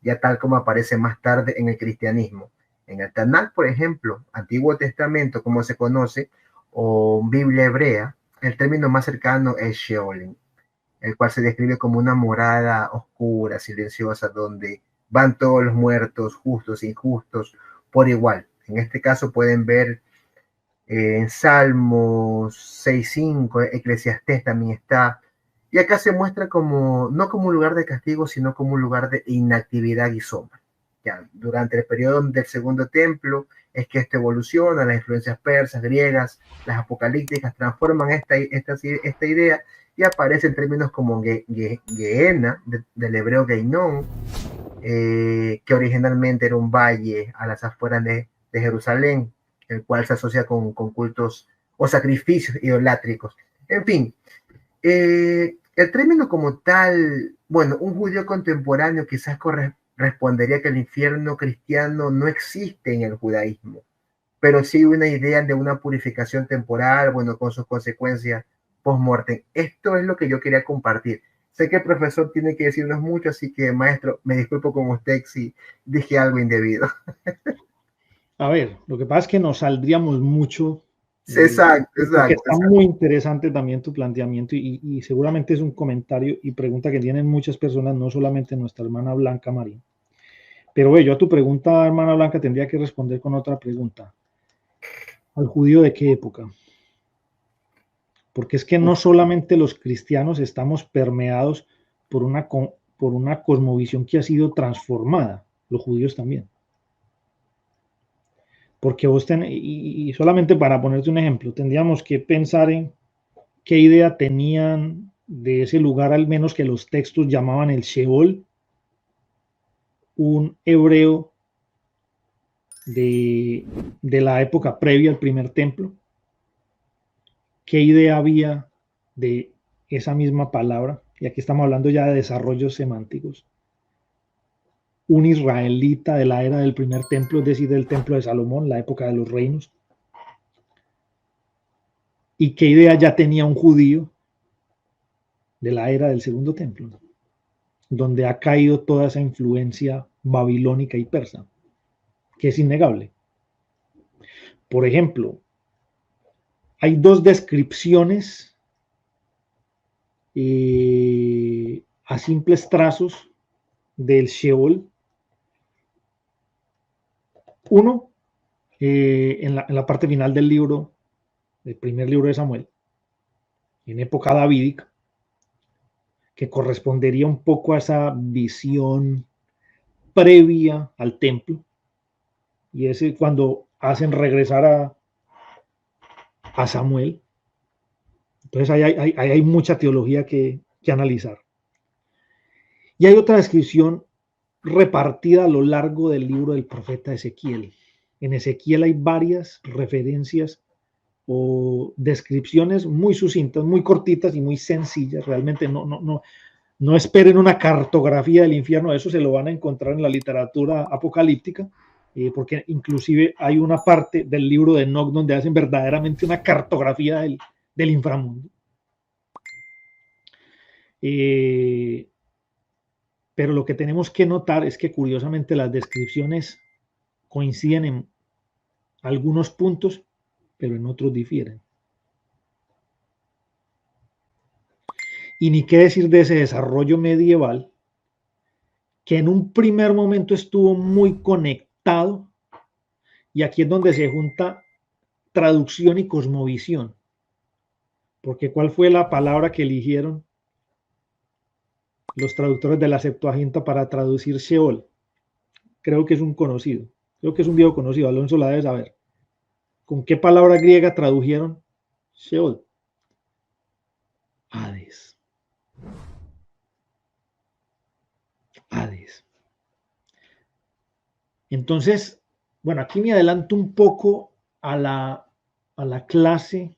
[SPEAKER 1] ya tal como aparece más tarde en el cristianismo. En el Tanakh, por ejemplo, Antiguo Testamento, como se conoce, o Biblia hebrea, el término más cercano es Sheol, el cual se describe como una morada oscura, silenciosa, donde van todos los muertos, justos e injustos, por igual. En este caso pueden ver en Salmos 6.5, Eclesiastés también está. Y acá se muestra como, no como un lugar de castigo, sino como un lugar de inactividad y sombra. Ya, durante el periodo del Segundo Templo es que esto evoluciona, las influencias persas, griegas, las apocalípticas transforman esta idea y aparecen términos como Gehenna, del hebreo Geinon, que originalmente era un valle a las afueras de Jerusalén, el cual se asocia con cultos o sacrificios idolátricos. En fin, el término como tal, bueno, un judío contemporáneo quizás respondería que el infierno cristiano no existe en el judaísmo, pero sí una idea de una purificación temporal, bueno, con sus consecuencias post-mortem. Esto es lo que yo quería compartir. Sé que el profesor tiene que decirnos mucho, así que, maestro, me disculpo con usted si dije algo indebido.
[SPEAKER 2] A ver, lo que pasa es que nos saldríamos mucho,
[SPEAKER 1] Exacto,
[SPEAKER 2] porque
[SPEAKER 1] exacto,
[SPEAKER 2] está muy interesante también tu planteamiento y seguramente es un comentario y pregunta que tienen muchas personas, no solamente nuestra hermana Blanca María. Pero yo a tu pregunta, hermana Blanca, tendría que responder con otra pregunta. ¿Al judío de qué época? Porque es que no solamente los cristianos estamos permeados por una cosmovisión que ha sido transformada, los judíos también. Porque y solamente para ponerte un ejemplo, tendríamos que pensar en qué idea tenían de ese lugar, al menos que los textos llamaban el Sheol, un hebreo de la época previa al primer templo. ¿Qué idea había de esa misma palabra? Y aquí estamos hablando ya de desarrollos semánticos. Un israelita de la era del primer templo, es decir, del templo de Salomón, la época de los reinos. ¿Y qué idea ya tenía un judío de la era del segundo templo, donde ha caído toda esa influencia babilónica y persa, que es innegable? Por ejemplo, hay dos descripciones a simples trazos del Sheol Uno, en la parte final del libro, del primer libro de Samuel, en época davídica, que correspondería un poco a esa visión previa al templo, y es cuando hacen regresar a Samuel. Entonces ahí hay mucha teología que analizar. Y hay otra descripción repartida a lo largo del libro del profeta Ezequiel. En Ezequiel hay varias referencias o descripciones muy sucintas, muy cortitas y muy sencillas. Realmente no esperen una cartografía del infierno, eso se lo van a encontrar en la literatura apocalíptica, porque inclusive hay una parte del libro de Enoch donde hacen verdaderamente una cartografía del inframundo. Pero lo que tenemos que notar es que curiosamente las descripciones coinciden en algunos puntos, pero en otros difieren. Y ni qué decir de ese desarrollo medieval, que en un primer momento estuvo muy conectado, y aquí es donde se junta traducción y cosmovisión. Porque ¿cuál fue la palabra que eligieron los traductores de la Septuaginta para traducir Sheol? Creo que es un conocido, creo que es un viejo conocido, Alonso la debe saber. ¿Con qué palabra griega tradujeron Sheol? Hades. Hades. Entonces, bueno, aquí me adelanto un poco a la clase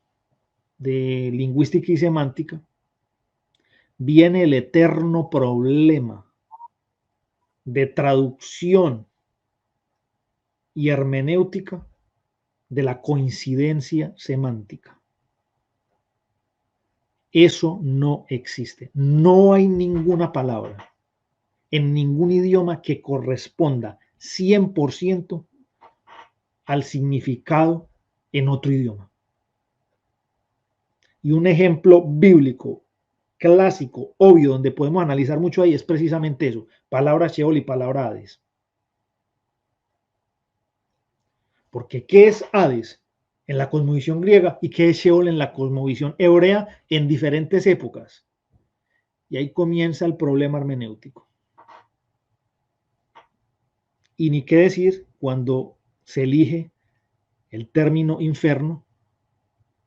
[SPEAKER 2] de lingüística y semántica. Viene el eterno problema de traducción y hermenéutica de la coincidencia semántica. Eso no existe. No hay ninguna palabra en ningún idioma que corresponda 100% al significado en otro idioma. Y un ejemplo bíblico, clásico, obvio, donde podemos analizar mucho ahí es precisamente eso, palabra Sheol y palabra Hades. Porque ¿qué es Hades en la cosmovisión griega y qué es Sheol en la cosmovisión hebrea en diferentes épocas? Y ahí comienza el problema hermenéutico. Y ni qué decir cuando se elige el término infierno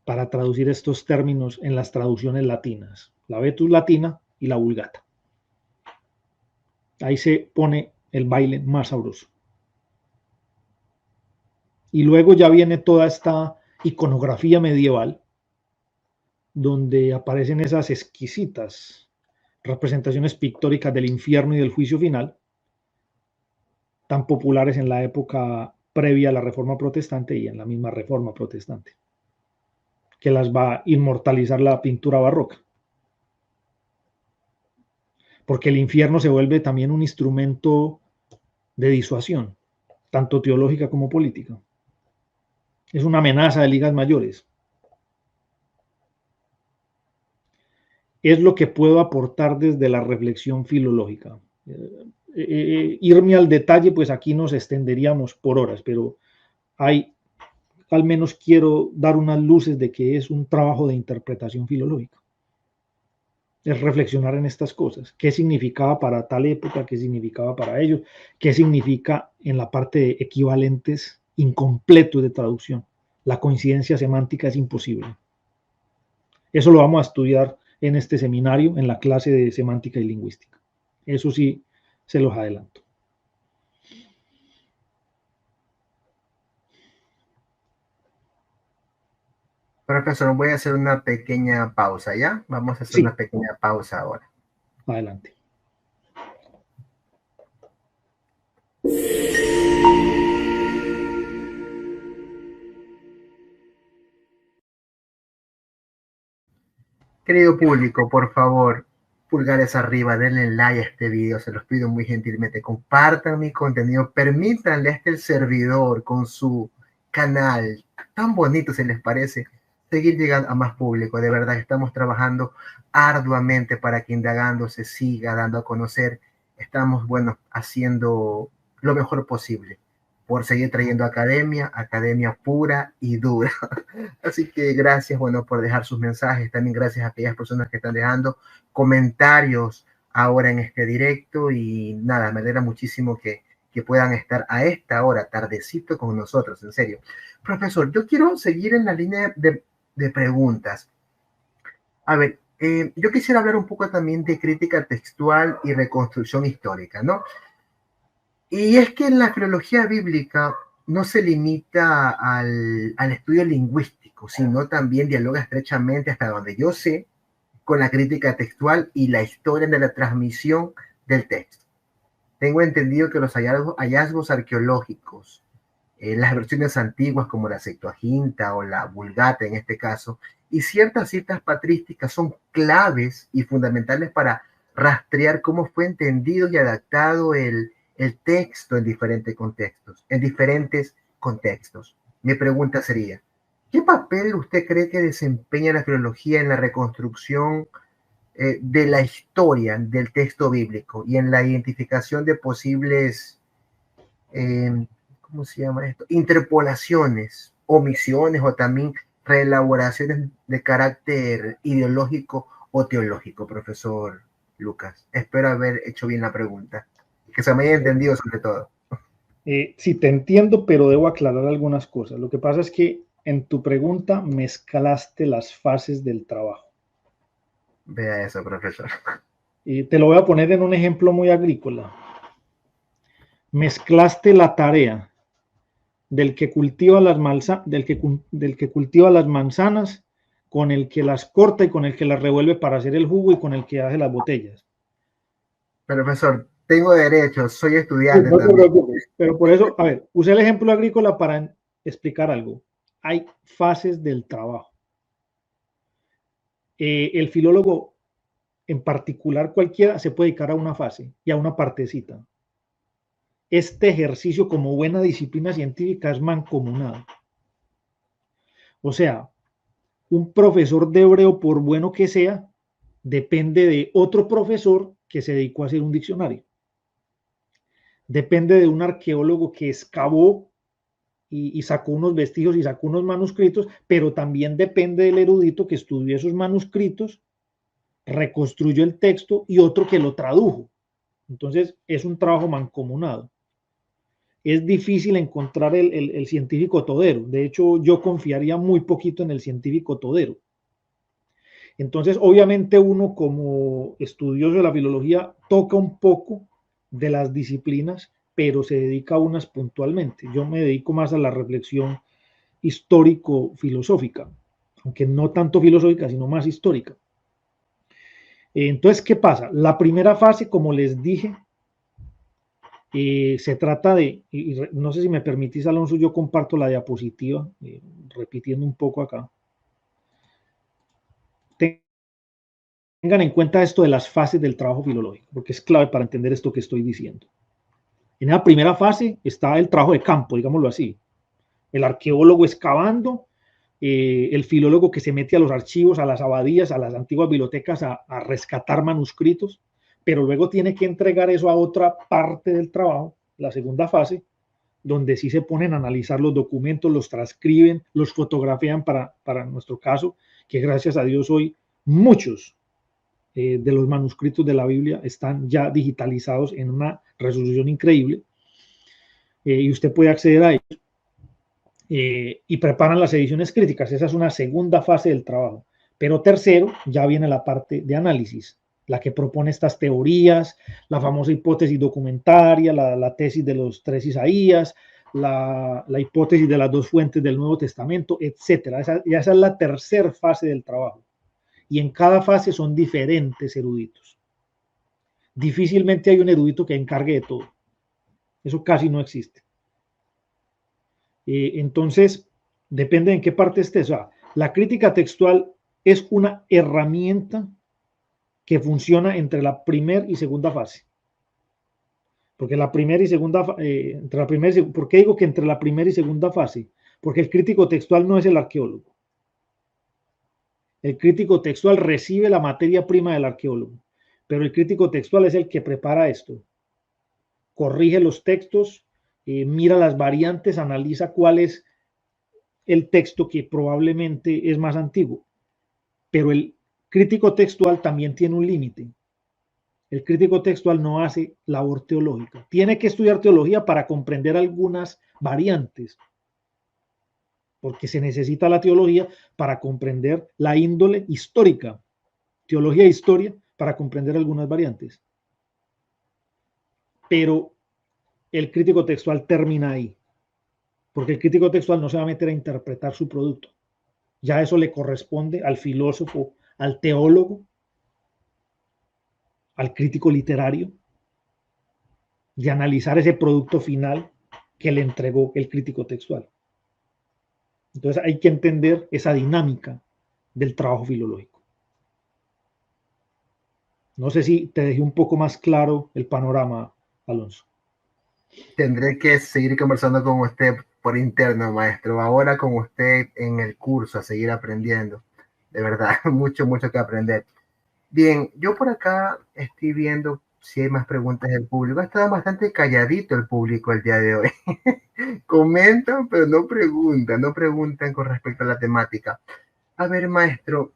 [SPEAKER 2] para traducir estos términos en las traducciones latinas, la Vetus latina y la Vulgata. Ahí se pone el baile más sabroso. Y luego ya viene toda esta iconografía medieval, donde aparecen esas exquisitas representaciones pictóricas del infierno y del juicio final, tan populares en la época previa a la Reforma Protestante y en la misma Reforma Protestante, que las va a inmortalizar la pintura barroca. Porque el infierno se vuelve también un instrumento de disuasión, tanto teológica como política. Es una amenaza de ligas mayores. Es lo que puedo aportar desde la reflexión filológica. Irme al detalle, pues aquí nos extenderíamos por horas, pero al menos quiero dar unas luces de que es un trabajo de interpretación filológica. Es reflexionar en estas cosas. ¿Qué significaba para tal época? ¿Qué significaba para ellos? ¿Qué significa en la parte de equivalentes incompletos de traducción? La coincidencia semántica es imposible. Eso lo vamos a estudiar en este seminario, en la clase de semántica y lingüística. Eso sí, se los adelanto.
[SPEAKER 1] Profesor, voy a hacer una pequeña pausa, ¿ya? Vamos a hacer una pequeña pausa ahora.
[SPEAKER 2] Adelante.
[SPEAKER 1] Querido público, por favor, pulgares arriba, denle like a este video, se los pido muy gentilmente. Compartan mi contenido, permítanle a este servidor con su canal tan bonito, ¿se les parece? Seguir llegando a más público. De verdad, estamos trabajando arduamente para que Indagando se siga dando a conocer. Estamos, bueno, haciendo lo mejor posible. por seguir trayendo academia, academia pura y dura. Así que gracias, bueno, por dejar sus mensajes. También gracias a aquellas personas que están dejando comentarios ahora en este directo. Y nada, me alegra muchísimo que puedan estar a esta hora, tardecito, con nosotros, en serio. Profesor, yo quiero seguir en la línea de preguntas. A ver, yo quisiera hablar un poco también de crítica textual y reconstrucción histórica, ¿no? Y es que la filología bíblica no se limita al estudio lingüístico, sino también dialoga estrechamente, hasta donde yo sé, con la crítica textual y la historia de la transmisión del texto. Tengo entendido que los hallazgos arqueológicos, las versiones antiguas como la Septuaginta o la Vulgata en este caso, y ciertas citas patrísticas son claves y fundamentales para rastrear cómo fue entendido y adaptado el texto en diferentes contextos, Mi pregunta sería, ¿qué papel usted cree que desempeña la filología en la reconstrucción de la historia del texto bíblico y en la identificación de posibles, ¿cómo se llama esto? Interpolaciones, omisiones o también reelaboraciones de carácter ideológico o teológico, profesor Lucas? Espero haber hecho bien la pregunta, que se me haya entendido sobre todo.
[SPEAKER 2] Sí, te entiendo, pero debo aclarar algunas cosas. Lo que pasa es que en tu pregunta mezclaste las fases del trabajo.
[SPEAKER 1] Vea eso, profesor.
[SPEAKER 2] Y te lo voy a poner en un ejemplo muy agrícola. Mezclaste la tarea del que cultiva del que cultiva las manzanas con el que las corta y con el que las revuelve para hacer el jugo y con el que hace las botellas.
[SPEAKER 1] Profesor, tengo derecho, soy estudiante
[SPEAKER 2] No te
[SPEAKER 1] también.
[SPEAKER 2] preocupes. Pero por eso, a ver, usé el ejemplo agrícola para explicar algo. Hay fases del trabajo. El filólogo en particular cualquiera se puede dedicar a una fase y a una partecita. Este ejercicio como buena disciplina científica es mancomunado. O sea, un profesor de hebreo, por bueno que sea, depende de otro profesor que se dedicó a hacer un diccionario. Depende de un arqueólogo que excavó y sacó unos vestigios y sacó unos manuscritos, pero también depende del erudito que estudió esos manuscritos, reconstruyó el texto y otro que lo tradujo. Entonces, es un trabajo mancomunado. Es difícil encontrar el científico todero. De hecho, yo confiaría muy poquito en el científico todero. Entonces, obviamente uno como estudioso de la filología toca un poco de las disciplinas, pero se dedica a unas puntualmente. Yo me dedico más a la reflexión histórico-filosófica, aunque no tanto filosófica, sino más histórica. Entonces, ¿qué pasa? La primera fase, como les dije, se trata de, y no sé si me permitís, Alonso, yo comparto la diapositiva, repitiendo un poco acá. Tengan en cuenta esto de las fases del trabajo filológico, porque es clave para entender esto que estoy diciendo. En la primera fase está el trabajo de campo, digámoslo así. El arqueólogo excavando, el filólogo que se mete a los archivos, a las abadías, a las antiguas bibliotecas a rescatar manuscritos, pero luego tiene que entregar eso a otra parte del trabajo, la segunda fase, donde sí se ponen a analizar los documentos, los transcriben, los fotografían para nuestro caso, que gracias a Dios hoy muchos de los manuscritos de la Biblia están ya digitalizados en una resolución increíble y usted puede acceder a ellos y preparan las ediciones críticas. Esa es una segunda fase del trabajo. Pero tercero, ya viene la parte de análisis, la que propone estas teorías, la famosa hipótesis documentaria, la tesis de los tres Isaías, la hipótesis de las dos fuentes del Nuevo Testamento, etcétera. Esa es la tercera fase del trabajo. Y en cada fase son diferentes eruditos. Difícilmente hay un erudito que encargue de todo. Eso casi no existe. Entonces, depende en qué parte estés. O sea, la crítica textual es una herramienta que funciona entre la primera y segunda fase. Porque la primera y segunda, entre la primera y, ¿por qué digo que entre la primera y segunda fase? Porque el crítico textual no es el arqueólogo. El crítico textual recibe la materia prima del arqueólogo, pero el crítico textual es el que prepara esto. Corrige los textos, mira las variantes, analiza cuál es el texto que probablemente es más antiguo. Pero el crítico textual también tiene un límite. El crítico textual no hace labor teológica. Tiene que estudiar teología para comprender algunas variantes, porque se necesita la teología para comprender la índole histórica, teología e historia, para comprender algunas variantes. Pero el crítico textual termina ahí, porque el crítico textual no se va a meter a interpretar su producto. Ya eso le corresponde al filósofo, al teólogo, al crítico literario, de analizar ese producto final que le entregó el crítico textual. Entonces hay que entender esa dinámica del trabajo filológico. No sé si te dejé un poco más claro el panorama, Alonso.
[SPEAKER 1] Tendré que seguir conversando con usted por interno, maestro. Ahora con usted en el curso, a seguir aprendiendo. De verdad, mucho, mucho que aprender. Bien, yo por acá estoy viendo si hay más preguntas del público. Ha estado bastante calladito el público el día de hoy. Comentan, pero no preguntan con respecto a la temática. A ver, maestro,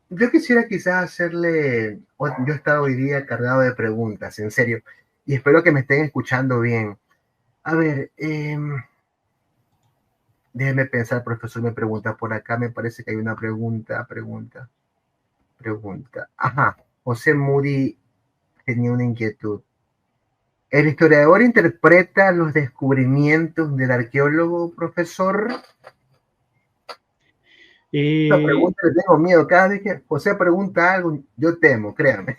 [SPEAKER 1] yo quisiera quizás hacerle, yo he estado hoy día cargado de preguntas, en serio, y espero que me estén escuchando bien. A ver, déjeme pensar, profesor, me pregunta por acá, me parece que hay una pregunta. Ajá, José Moody tenía una inquietud. ¿El historiador interpreta los descubrimientos del arqueólogo, profesor? Esta pregunta le tengo miedo. Cada vez que José pregunta algo, yo temo, créame.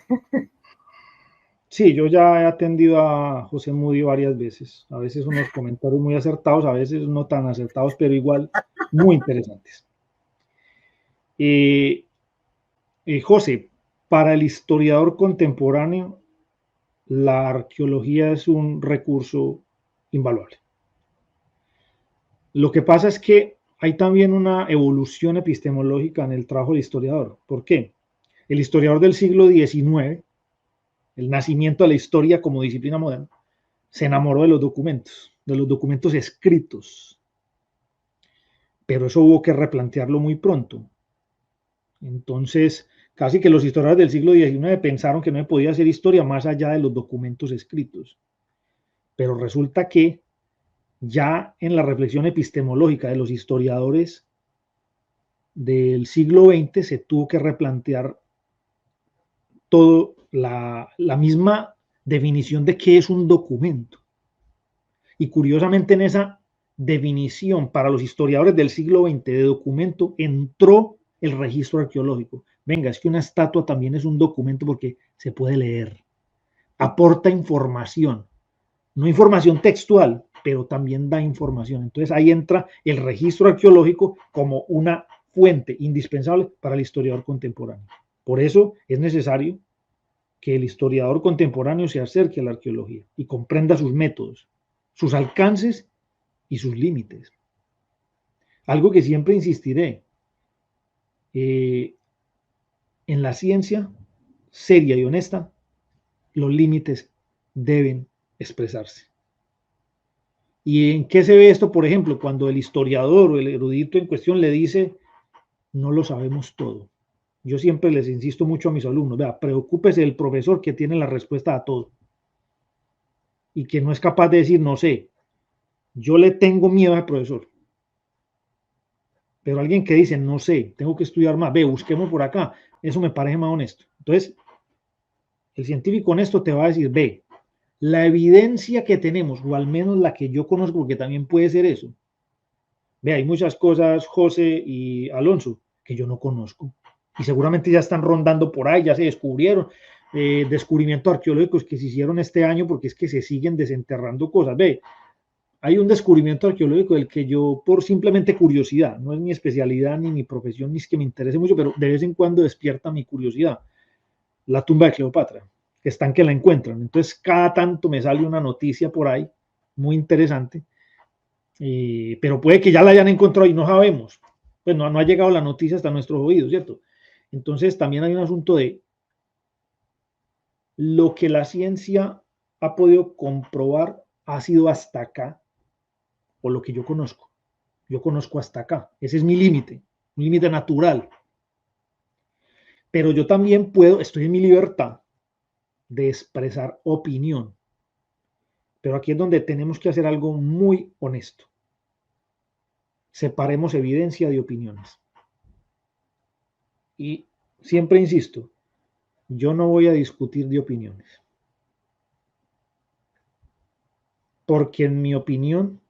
[SPEAKER 2] Sí, yo ya he atendido a José Moody varias veces. A veces unos comentarios muy acertados, a veces no tan acertados, pero igual muy interesantes. José, para el historiador contemporáneo, la arqueología es un recurso invaluable. Lo que pasa es que hay también una evolución epistemológica en el trabajo del historiador. ¿Por qué? El historiador del siglo XIX, el nacimiento de la historia como disciplina moderna, se enamoró de los documentos escritos. Pero eso hubo que replantearlo muy pronto. Entonces, casi que los historiadores del siglo XIX pensaron que no se podía hacer historia más allá de los documentos escritos. Pero resulta que ya en la reflexión epistemológica de los historiadores del siglo XX se tuvo que replantear todo la misma definición de qué es un documento. Y curiosamente en esa definición para los historiadores del siglo XX de documento entró el registro arqueológico. Venga, es que una estatua también es un documento porque se puede leer, aporta información, no información textual, pero también da información. Entonces ahí entra el registro arqueológico como una fuente indispensable para el historiador contemporáneo. Por eso es necesario que el historiador contemporáneo se acerque a la arqueología y comprenda sus métodos, sus alcances y sus límites. Algo que siempre insistiré, en la ciencia seria y honesta, los límites deben expresarse. ¿Y en qué se ve esto? Por ejemplo, cuando el historiador o el erudito en cuestión le dice, no lo sabemos todo. Yo siempre les insisto mucho a mis alumnos, vea, preocúpese del profesor que tiene la respuesta a todo y que no es capaz de decir, no sé, yo le tengo miedo al profesor. Pero alguien que dice, no sé, tengo que estudiar más, ve, busquemos por acá, eso me parece más honesto. Entonces, el científico honesto te va a decir, ve, la evidencia que tenemos, o al menos la que yo conozco, porque también puede ser eso. Ve, hay muchas cosas, José y Alonso, que yo no conozco. Y seguramente ya están rondando por ahí, ya se descubrieron. Descubrimientos arqueológicos que se hicieron este año, porque es que se siguen desenterrando cosas. Ve, hay un descubrimiento arqueológico del que yo, por simplemente curiosidad, no es mi especialidad ni mi profesión, ni es que me interese mucho, pero de vez en cuando despierta mi curiosidad. La tumba de Cleopatra, que están que la encuentran. Entonces, cada tanto me sale una noticia por ahí, muy interesante, pero puede que ya la hayan encontrado y no sabemos. Pues no ha llegado la noticia hasta nuestros oídos, ¿cierto? Entonces, también hay un asunto de lo que la ciencia ha podido comprobar ha sido hasta acá, o lo que yo conozco. Yo conozco hasta acá. Ese es mi límite natural. Pero yo también estoy en mi libertad de expresar opinión. Pero aquí es donde tenemos que hacer algo muy honesto. Separemos evidencia de opiniones. Y siempre insisto, yo no voy a discutir de opiniones. Porque en mi opinión,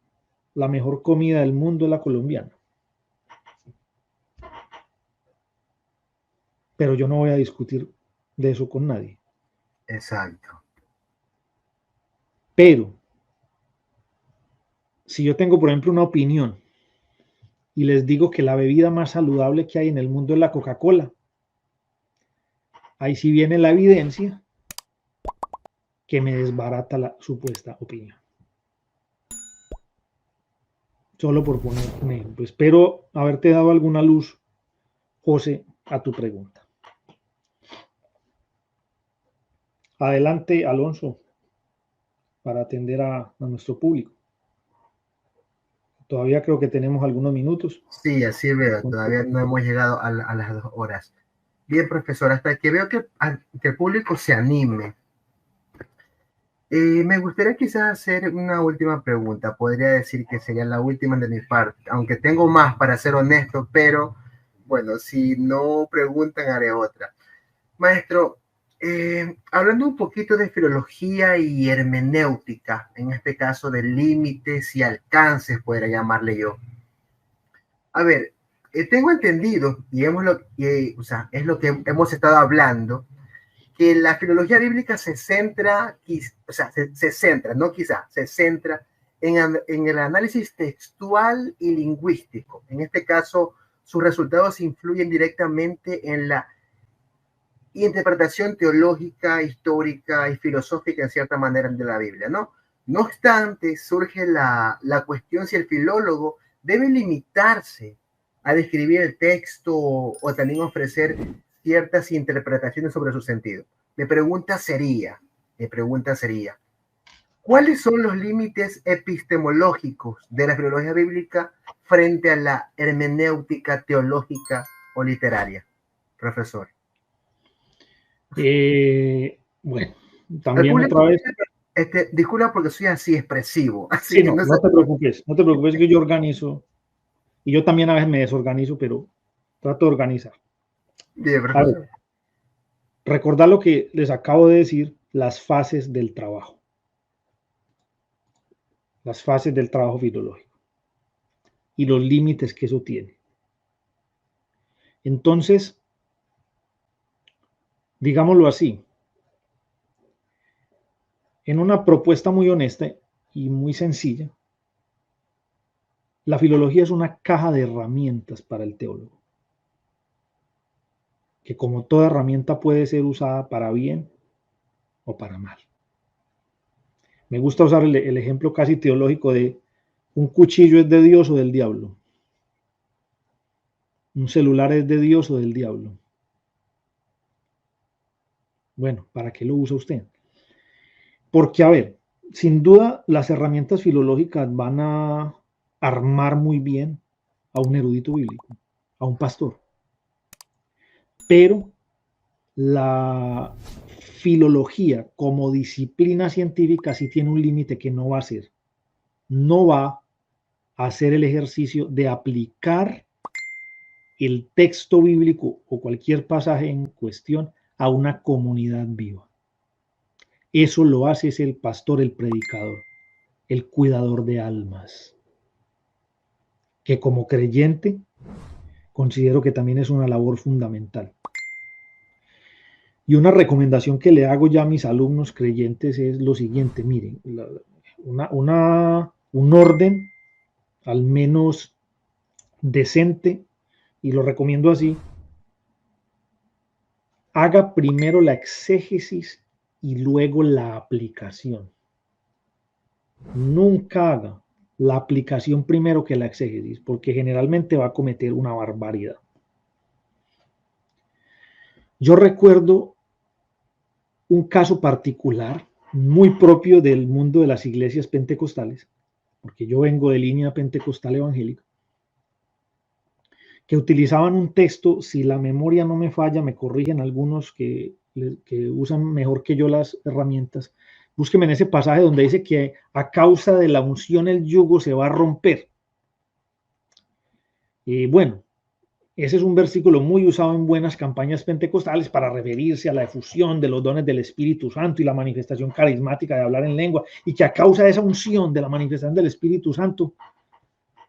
[SPEAKER 2] la mejor comida del mundo es la colombiana. Pero yo no voy a discutir de eso con nadie.
[SPEAKER 1] Exacto.
[SPEAKER 2] Pero, si yo tengo, por ejemplo, una opinión y les digo que la bebida más saludable que hay en el mundo es la Coca-Cola, ahí sí viene la evidencia que me desbarata la supuesta opinión. Solo por poner un ejemplo. Espero haberte dado alguna luz, José, a tu pregunta. Adelante, Alonso, para atender a nuestro público. Todavía creo que tenemos algunos minutos.
[SPEAKER 1] Sí, así veo. Todavía no hemos llegado a las 2 horas. Bien, profesor, hasta que veo que el público se anime. Me gustaría quizás hacer una última pregunta. Podría decir que sería la última de mi parte, aunque tengo más para ser honesto, pero bueno, si no preguntan, haré otra. Maestro, hablando un poquito de filología y hermenéutica, en este caso de límites y alcances, podría llamarle yo. A ver, tengo entendido, o sea, es lo que hemos estado hablando, que la filología bíblica se centra, o sea, se centra, no quizá, se centra en el análisis textual y lingüístico. En este caso, sus resultados influyen directamente en la interpretación teológica, histórica y filosófica en cierta manera de la Biblia, ¿no? No obstante, surge la cuestión si el filólogo debe limitarse a describir el texto o también ofrecer ciertas interpretaciones sobre su sentido. Mi pregunta sería, ¿cuáles son los límites epistemológicos de la filología bíblica frente a la hermenéutica teológica o literaria, profesor?
[SPEAKER 2] Bueno, también otra vez.
[SPEAKER 1] Disculpa porque soy así expresivo. Así
[SPEAKER 2] sí,
[SPEAKER 1] que
[SPEAKER 2] no te preocupes que yo organizo. Y yo también a veces me desorganizo, pero trato de organizar.
[SPEAKER 1] Bien, profesor.
[SPEAKER 2] Recordar lo que les acabo de decir, las fases del trabajo. Las fases del trabajo filológico. Y los límites que eso tiene. Entonces, digámoslo así, en una propuesta muy honesta y muy sencilla, la filología es una caja de herramientas para el teólogo, que como toda herramienta puede ser usada para bien o para mal. Me gusta usar el ejemplo casi teológico de un cuchillo es de Dios o del diablo. Un celular es de Dios o del diablo. Bueno, ¿para qué lo usa usted? Porque, a ver, sin duda las herramientas filológicas van a armar muy bien a un erudito bíblico, a un pastor. Pero la filología como disciplina científica sí tiene un límite que no va a hacer. No va a hacer el ejercicio de aplicar el texto bíblico o cualquier pasaje en cuestión a una comunidad viva. Eso lo hace es el pastor, el predicador, el cuidador de almas, que como creyente considero que también es una labor fundamental. Y una recomendación que le hago ya a mis alumnos creyentes es lo siguiente, miren, un orden al menos decente, y lo recomiendo así: haga primero la exégesis y luego la aplicación. Nunca haga la aplicación primero que la exégesis, porque generalmente va a cometer una barbaridad. Yo recuerdo un caso particular muy propio del mundo de las iglesias pentecostales, porque yo vengo de línea pentecostal evangélica, que utilizaban un texto, si la memoria no me falla, me corrigen algunos que usan mejor que yo las herramientas, búsqueme en ese pasaje donde dice que a causa de la unción el yugo se va a romper. Bueno, ese es un versículo muy usado en buenas campañas pentecostales para referirse a la efusión de los dones del Espíritu Santo y la manifestación carismática de hablar en lengua, y que a causa de esa unción de la manifestación del Espíritu Santo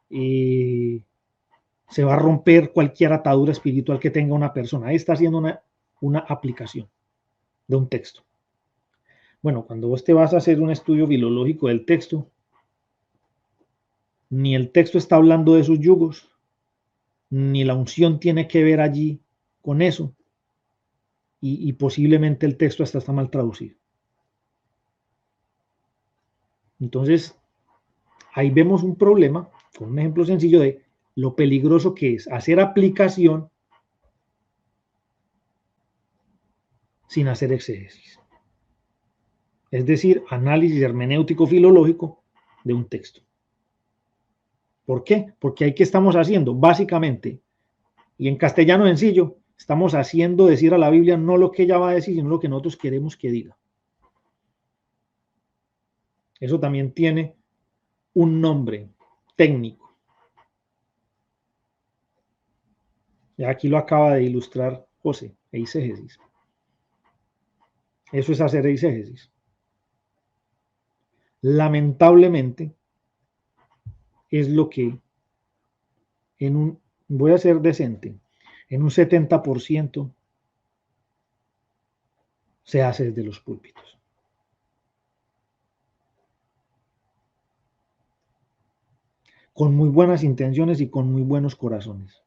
[SPEAKER 2] se va a romper cualquier atadura espiritual que tenga una persona. Ahí está haciendo una aplicación de un texto. Bueno, cuando vos te vas a hacer un estudio filológico del texto, ni el texto está hablando de sus yugos, ni la unción tiene que ver allí con eso, y posiblemente el texto hasta está mal traducido. Entonces, ahí vemos un problema, con un ejemplo sencillo de lo peligroso que es hacer aplicación sin hacer exégesis. Es decir, análisis hermenéutico filológico de un texto. ¿Por qué? Porque ahí que estamos haciendo, básicamente, y en castellano sencillo, estamos haciendo decir a la Biblia no lo que ella va a decir, sino lo que nosotros queremos que diga. Eso también tiene un nombre técnico. Y aquí lo acaba de ilustrar José, eisegesis. Eso es hacer eisegesis. Lamentablemente, es lo que voy a ser decente, en un 70% se hace desde los púlpitos. Con muy buenas intenciones y con muy buenos corazones.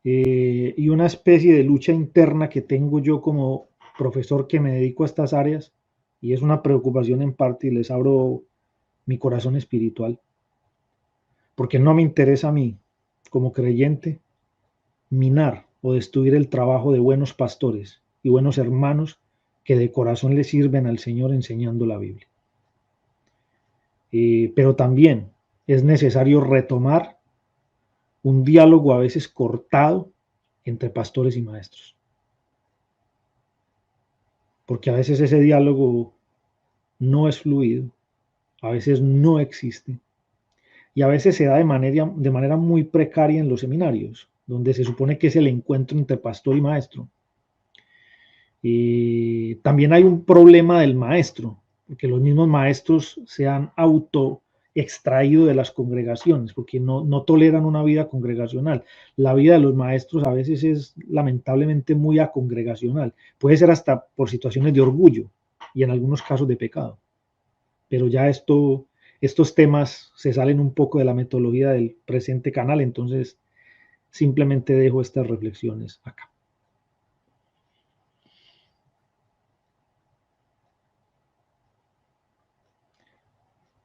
[SPEAKER 2] Y una especie de lucha interna que tengo yo como profesor que me dedico a estas áreas, y es una preocupación en parte, y les abro mi corazón espiritual, porque no me interesa a mí, como creyente, minar o destruir el trabajo de buenos pastores y buenos hermanos que de corazón le sirven al Señor enseñando la Biblia. Pero también es necesario retomar un diálogo a veces cortado entre pastores y maestros. Porque a veces ese diálogo no es fluido, a veces no existe, y a veces se da de manera muy precaria en los seminarios, donde se supone que es el encuentro entre pastor y maestro. También hay un problema del maestro, porque los mismos maestros se han auto extraído de las congregaciones, porque no toleran una vida congregacional. La vida de los maestros a veces es lamentablemente muy acongregacional. Puede ser hasta por situaciones de orgullo y en algunos casos de pecado. Pero ya estos temas se salen un poco de la metodología del presente canal, entonces simplemente dejo estas reflexiones acá.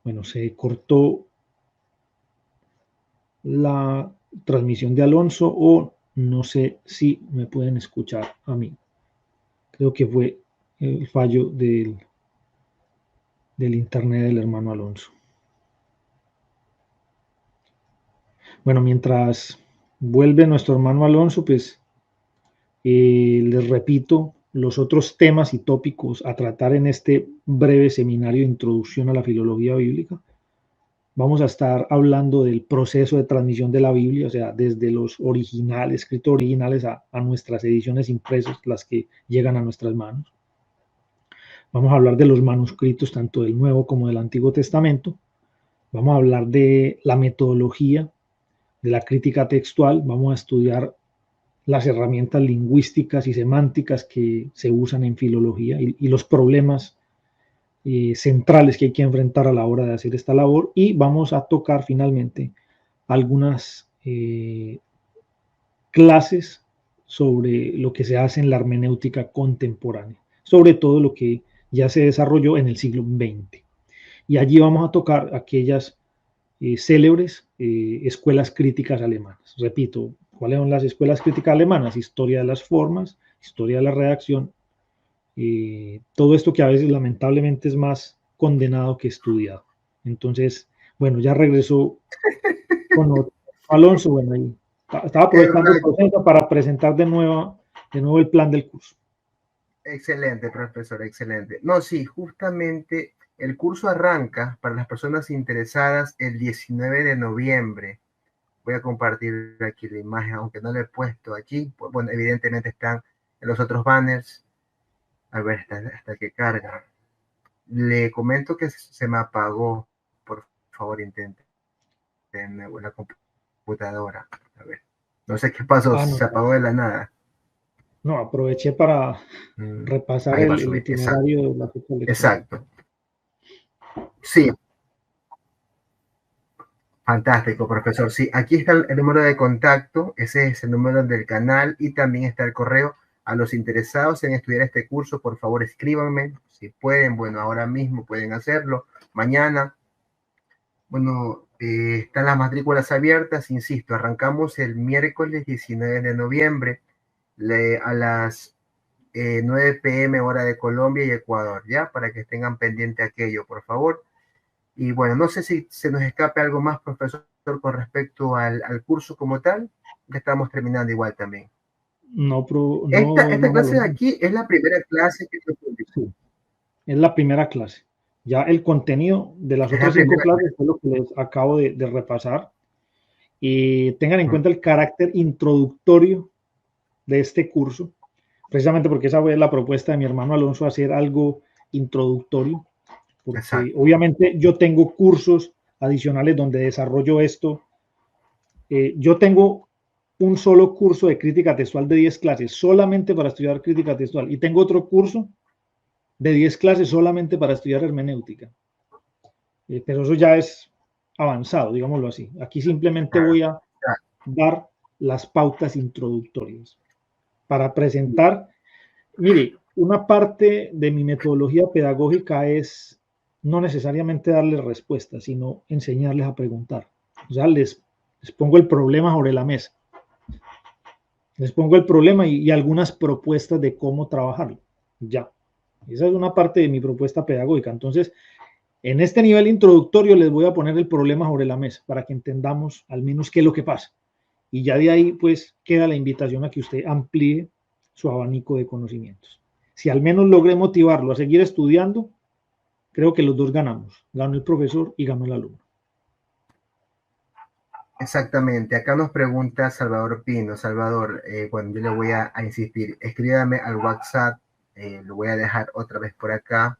[SPEAKER 2] Bueno, se cortó la transmisión de Alonso, o no sé si me pueden escuchar a mí. Creo que fue el fallo del internet del hermano Alonso. Bueno, mientras vuelve nuestro hermano Alonso, pues les repito los otros temas y tópicos a tratar en este breve seminario de introducción a la filología bíblica. Vamos a estar hablando del proceso de transmisión de la Biblia, o sea, desde los originales, escritos originales a nuestras ediciones impresas, las que llegan a nuestras manos. Vamos a hablar de los manuscritos, tanto del Nuevo como del Antiguo Testamento. Vamos a hablar de la metodología, de la crítica textual. Vamos a estudiar las herramientas lingüísticas y semánticas que se usan en filología y los problemas centrales que hay que enfrentar a la hora de hacer esta labor, y vamos a tocar finalmente algunas clases sobre lo que se hace en la hermenéutica contemporánea, sobre todo lo que ya se desarrolló en el siglo XX. Y allí vamos a tocar aquellas célebres escuelas críticas alemanas. Repito, ¿cuáles son las escuelas críticas alemanas? Historia de las formas, historia de la redacción, todo esto que a veces lamentablemente es más condenado que estudiado. Entonces, bueno, ya regresó con Alonso, bueno, ahí estaba aprovechando el proceso para presentar de nuevo el plan del curso.
[SPEAKER 1] Excelente, profesor, excelente. No, sí, justamente el curso arranca para las personas interesadas el 19 de noviembre. Voy a compartir aquí la imagen, aunque no la he puesto aquí. Pues, bueno, evidentemente están en los otros banners. A ver, hasta que carga. Le comento que se me apagó. Por favor, intente de nuevo la computadora. A ver, no sé qué pasó,
[SPEAKER 2] No,
[SPEAKER 1] se apagó de la nada.
[SPEAKER 2] no, aproveché para repasar
[SPEAKER 1] Ahí va a
[SPEAKER 2] el
[SPEAKER 1] subir,
[SPEAKER 2] itinerario de la fecha lectura.
[SPEAKER 1] exacto. Sí, fantástico, profesor. Sí, aquí está el número de contacto, ese es el número del canal y también está el correo. A los interesados en estudiar este curso, por favor, escríbanme. Si pueden, bueno, ahora mismo pueden hacerlo. Mañana, bueno, están las matrículas abiertas, insisto, arrancamos el miércoles 19 de noviembre a las 9 p.m. hora de Colombia y Ecuador, ¿ya? Para que tengan pendiente aquello, por favor. Y bueno, no sé si se nos escape algo más, profesor, con respecto al curso como tal. Ya estamos terminando igual también.
[SPEAKER 2] No,
[SPEAKER 1] Esta clase de aquí es la primera clase que se publicó.
[SPEAKER 2] Sí, es la primera clase. Ya el contenido de las otras 5 clases es lo que les acabo de repasar. Y tengan en cuenta el carácter introductorio de este curso, precisamente porque esa fue la propuesta de mi hermano Alonso, hacer algo introductorio, porque exacto, obviamente yo tengo cursos adicionales donde desarrollo esto. Yo tengo un solo curso de crítica textual de 10 clases solamente para estudiar crítica textual y tengo otro curso de 10 clases solamente para estudiar hermenéutica. Pero eso ya es avanzado, digámoslo así. Aquí simplemente voy a dar las pautas introductorias para presentar. Mire, una parte de mi metodología pedagógica es no necesariamente darles respuestas, sino enseñarles a preguntar. O sea, les pongo el problema sobre la mesa. Les pongo el problema y algunas propuestas de cómo trabajarlo. Ya. Esa es una parte de mi propuesta pedagógica. Entonces, en este nivel introductorio les voy a poner el problema sobre la mesa para que entendamos al menos qué es lo que pasa. Y ya de ahí, pues, queda la invitación a que usted amplíe su abanico de conocimientos. Si al menos logré motivarlo a seguir estudiando, creo que los dos ganamos. Ganó el profesor y ganó el alumno.
[SPEAKER 1] Exactamente. Acá nos pregunta Salvador Pino. Salvador, bueno, yo le voy a insistir. Escríbame al WhatsApp. Lo voy a dejar otra vez por acá.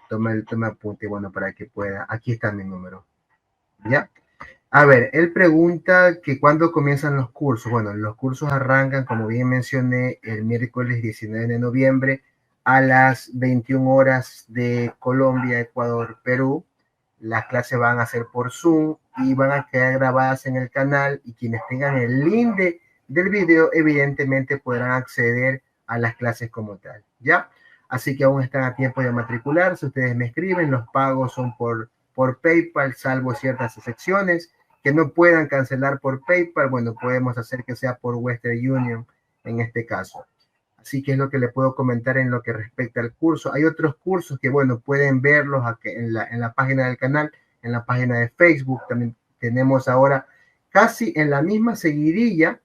[SPEAKER 1] Tome apunte, bueno, para que pueda. Aquí está mi número. ¿Ya? A ver, él pregunta que cuándo comienzan los cursos. Bueno, los cursos arrancan, como bien mencioné, el miércoles 19 de noviembre a las 21 horas de Colombia, Ecuador, Perú. Las clases van a ser por Zoom y van a quedar grabadas en el canal y quienes tengan el link del video evidentemente podrán acceder a las clases como tal, ¿ya? Así que aún están a tiempo de matricularse. Ustedes me escriben, los pagos son por PayPal, salvo ciertas excepciones que no puedan cancelar por PayPal. Bueno, podemos hacer que sea por Western Union en este caso. Así que es lo que le puedo comentar en lo que respecta al curso. Hay otros cursos que, bueno, pueden verlos en la página del canal, en la página de Facebook. También tenemos ahora casi en la misma seguidilla.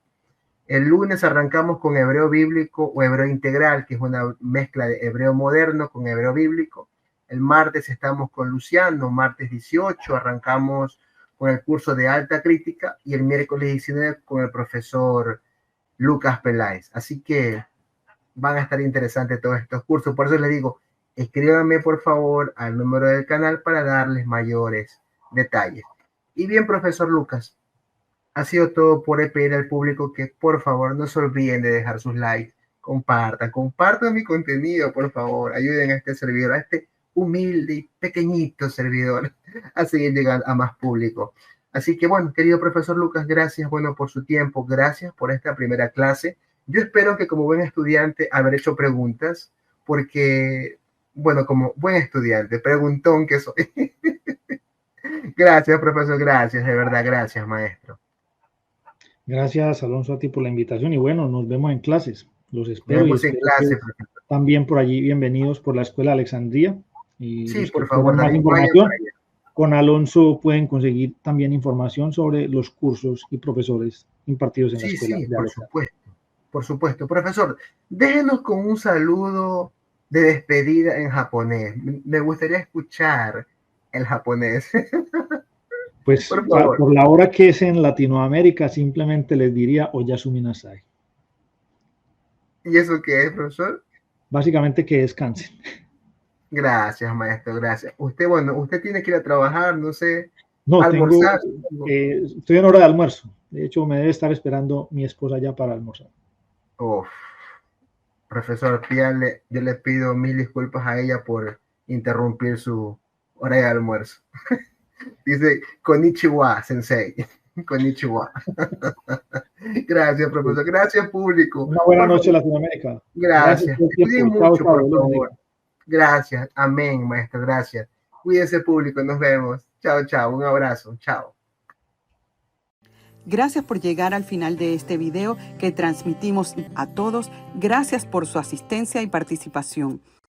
[SPEAKER 1] El lunes arrancamos con hebreo bíblico o hebreo integral, que es una mezcla de hebreo moderno con hebreo bíblico. El martes estamos con Luciano, martes 18 arrancamos con el curso de alta crítica y el miércoles 19 con el profesor Lucas Peláez. Así que van a estar interesantes todos estos cursos. Por eso les digo, escríbanme por favor al número del canal para darles mayores detalles. Y bien, profesor Lucas, ha sido todo. Por pedir al público que por favor no se olviden de dejar sus likes, compartan mi contenido, por favor, ayuden a este servidor, a este humilde y pequeñito servidor a seguir llegando a más público. Así que bueno, querido profesor Lucas, gracias, bueno, por su tiempo, gracias por esta primera clase. Yo espero que como buen estudiante haber hecho preguntas, porque, bueno, como buen estudiante, preguntón que soy. Gracias, profesor, gracias, de verdad, gracias, maestro.
[SPEAKER 2] Gracias, Alonso, a ti por la invitación y bueno, nos vemos en clases. Los espero.
[SPEAKER 1] Nos vemos en clase, profesor.
[SPEAKER 2] también por allí, bienvenidos por la Escuela Alexandría. Y
[SPEAKER 1] Sí,
[SPEAKER 2] los que
[SPEAKER 1] por favor,
[SPEAKER 2] quieran más
[SPEAKER 1] también vayan
[SPEAKER 2] información,
[SPEAKER 1] para allá.
[SPEAKER 2] con Alonso pueden conseguir también información sobre los cursos y profesores impartidos en la
[SPEAKER 1] Sí,
[SPEAKER 2] Escuela
[SPEAKER 1] sí,
[SPEAKER 2] de
[SPEAKER 1] por
[SPEAKER 2] Alexandría.
[SPEAKER 1] supuesto. Por supuesto. Profesor, déjenos con un saludo de despedida en japonés. Me gustaría escuchar el japonés.
[SPEAKER 2] Pues
[SPEAKER 1] Por favor.
[SPEAKER 2] por la hora que es en Latinoamérica, simplemente les diría Oyasumi Nasai.
[SPEAKER 1] ¿Y eso qué es, profesor?
[SPEAKER 2] Básicamente que descansen.
[SPEAKER 1] Gracias, maestro, gracias. Usted, bueno, usted tiene que ir a trabajar, no sé,
[SPEAKER 2] No,
[SPEAKER 1] almorzar.
[SPEAKER 2] estoy en hora de almuerzo. De hecho, me debe estar esperando mi esposa ya para almorzar.
[SPEAKER 1] Uf, profesor, pídale, yo le pido mil disculpas a ella por interrumpir su hora de almuerzo. Dice, konnichiwa, sensei. Konnichiwa. Gracias, profesor. Gracias, público.
[SPEAKER 2] Una buena
[SPEAKER 1] Por
[SPEAKER 2] noche,
[SPEAKER 1] favor,
[SPEAKER 2] Latinoamérica. Gracias
[SPEAKER 1] gracias.
[SPEAKER 2] por el
[SPEAKER 1] Cuiden
[SPEAKER 2] tiempo. Chao,
[SPEAKER 1] mucho,
[SPEAKER 2] chao.
[SPEAKER 1] por
[SPEAKER 2] Dios los
[SPEAKER 1] favor.
[SPEAKER 2] bendiga.
[SPEAKER 1] Gracias. Amén, maestro. Gracias. Cuídense, público. Nos vemos. Chao, chao. Un abrazo. Chao.
[SPEAKER 3] Gracias por llegar al final de este video que transmitimos a todos. Gracias por su asistencia y participación.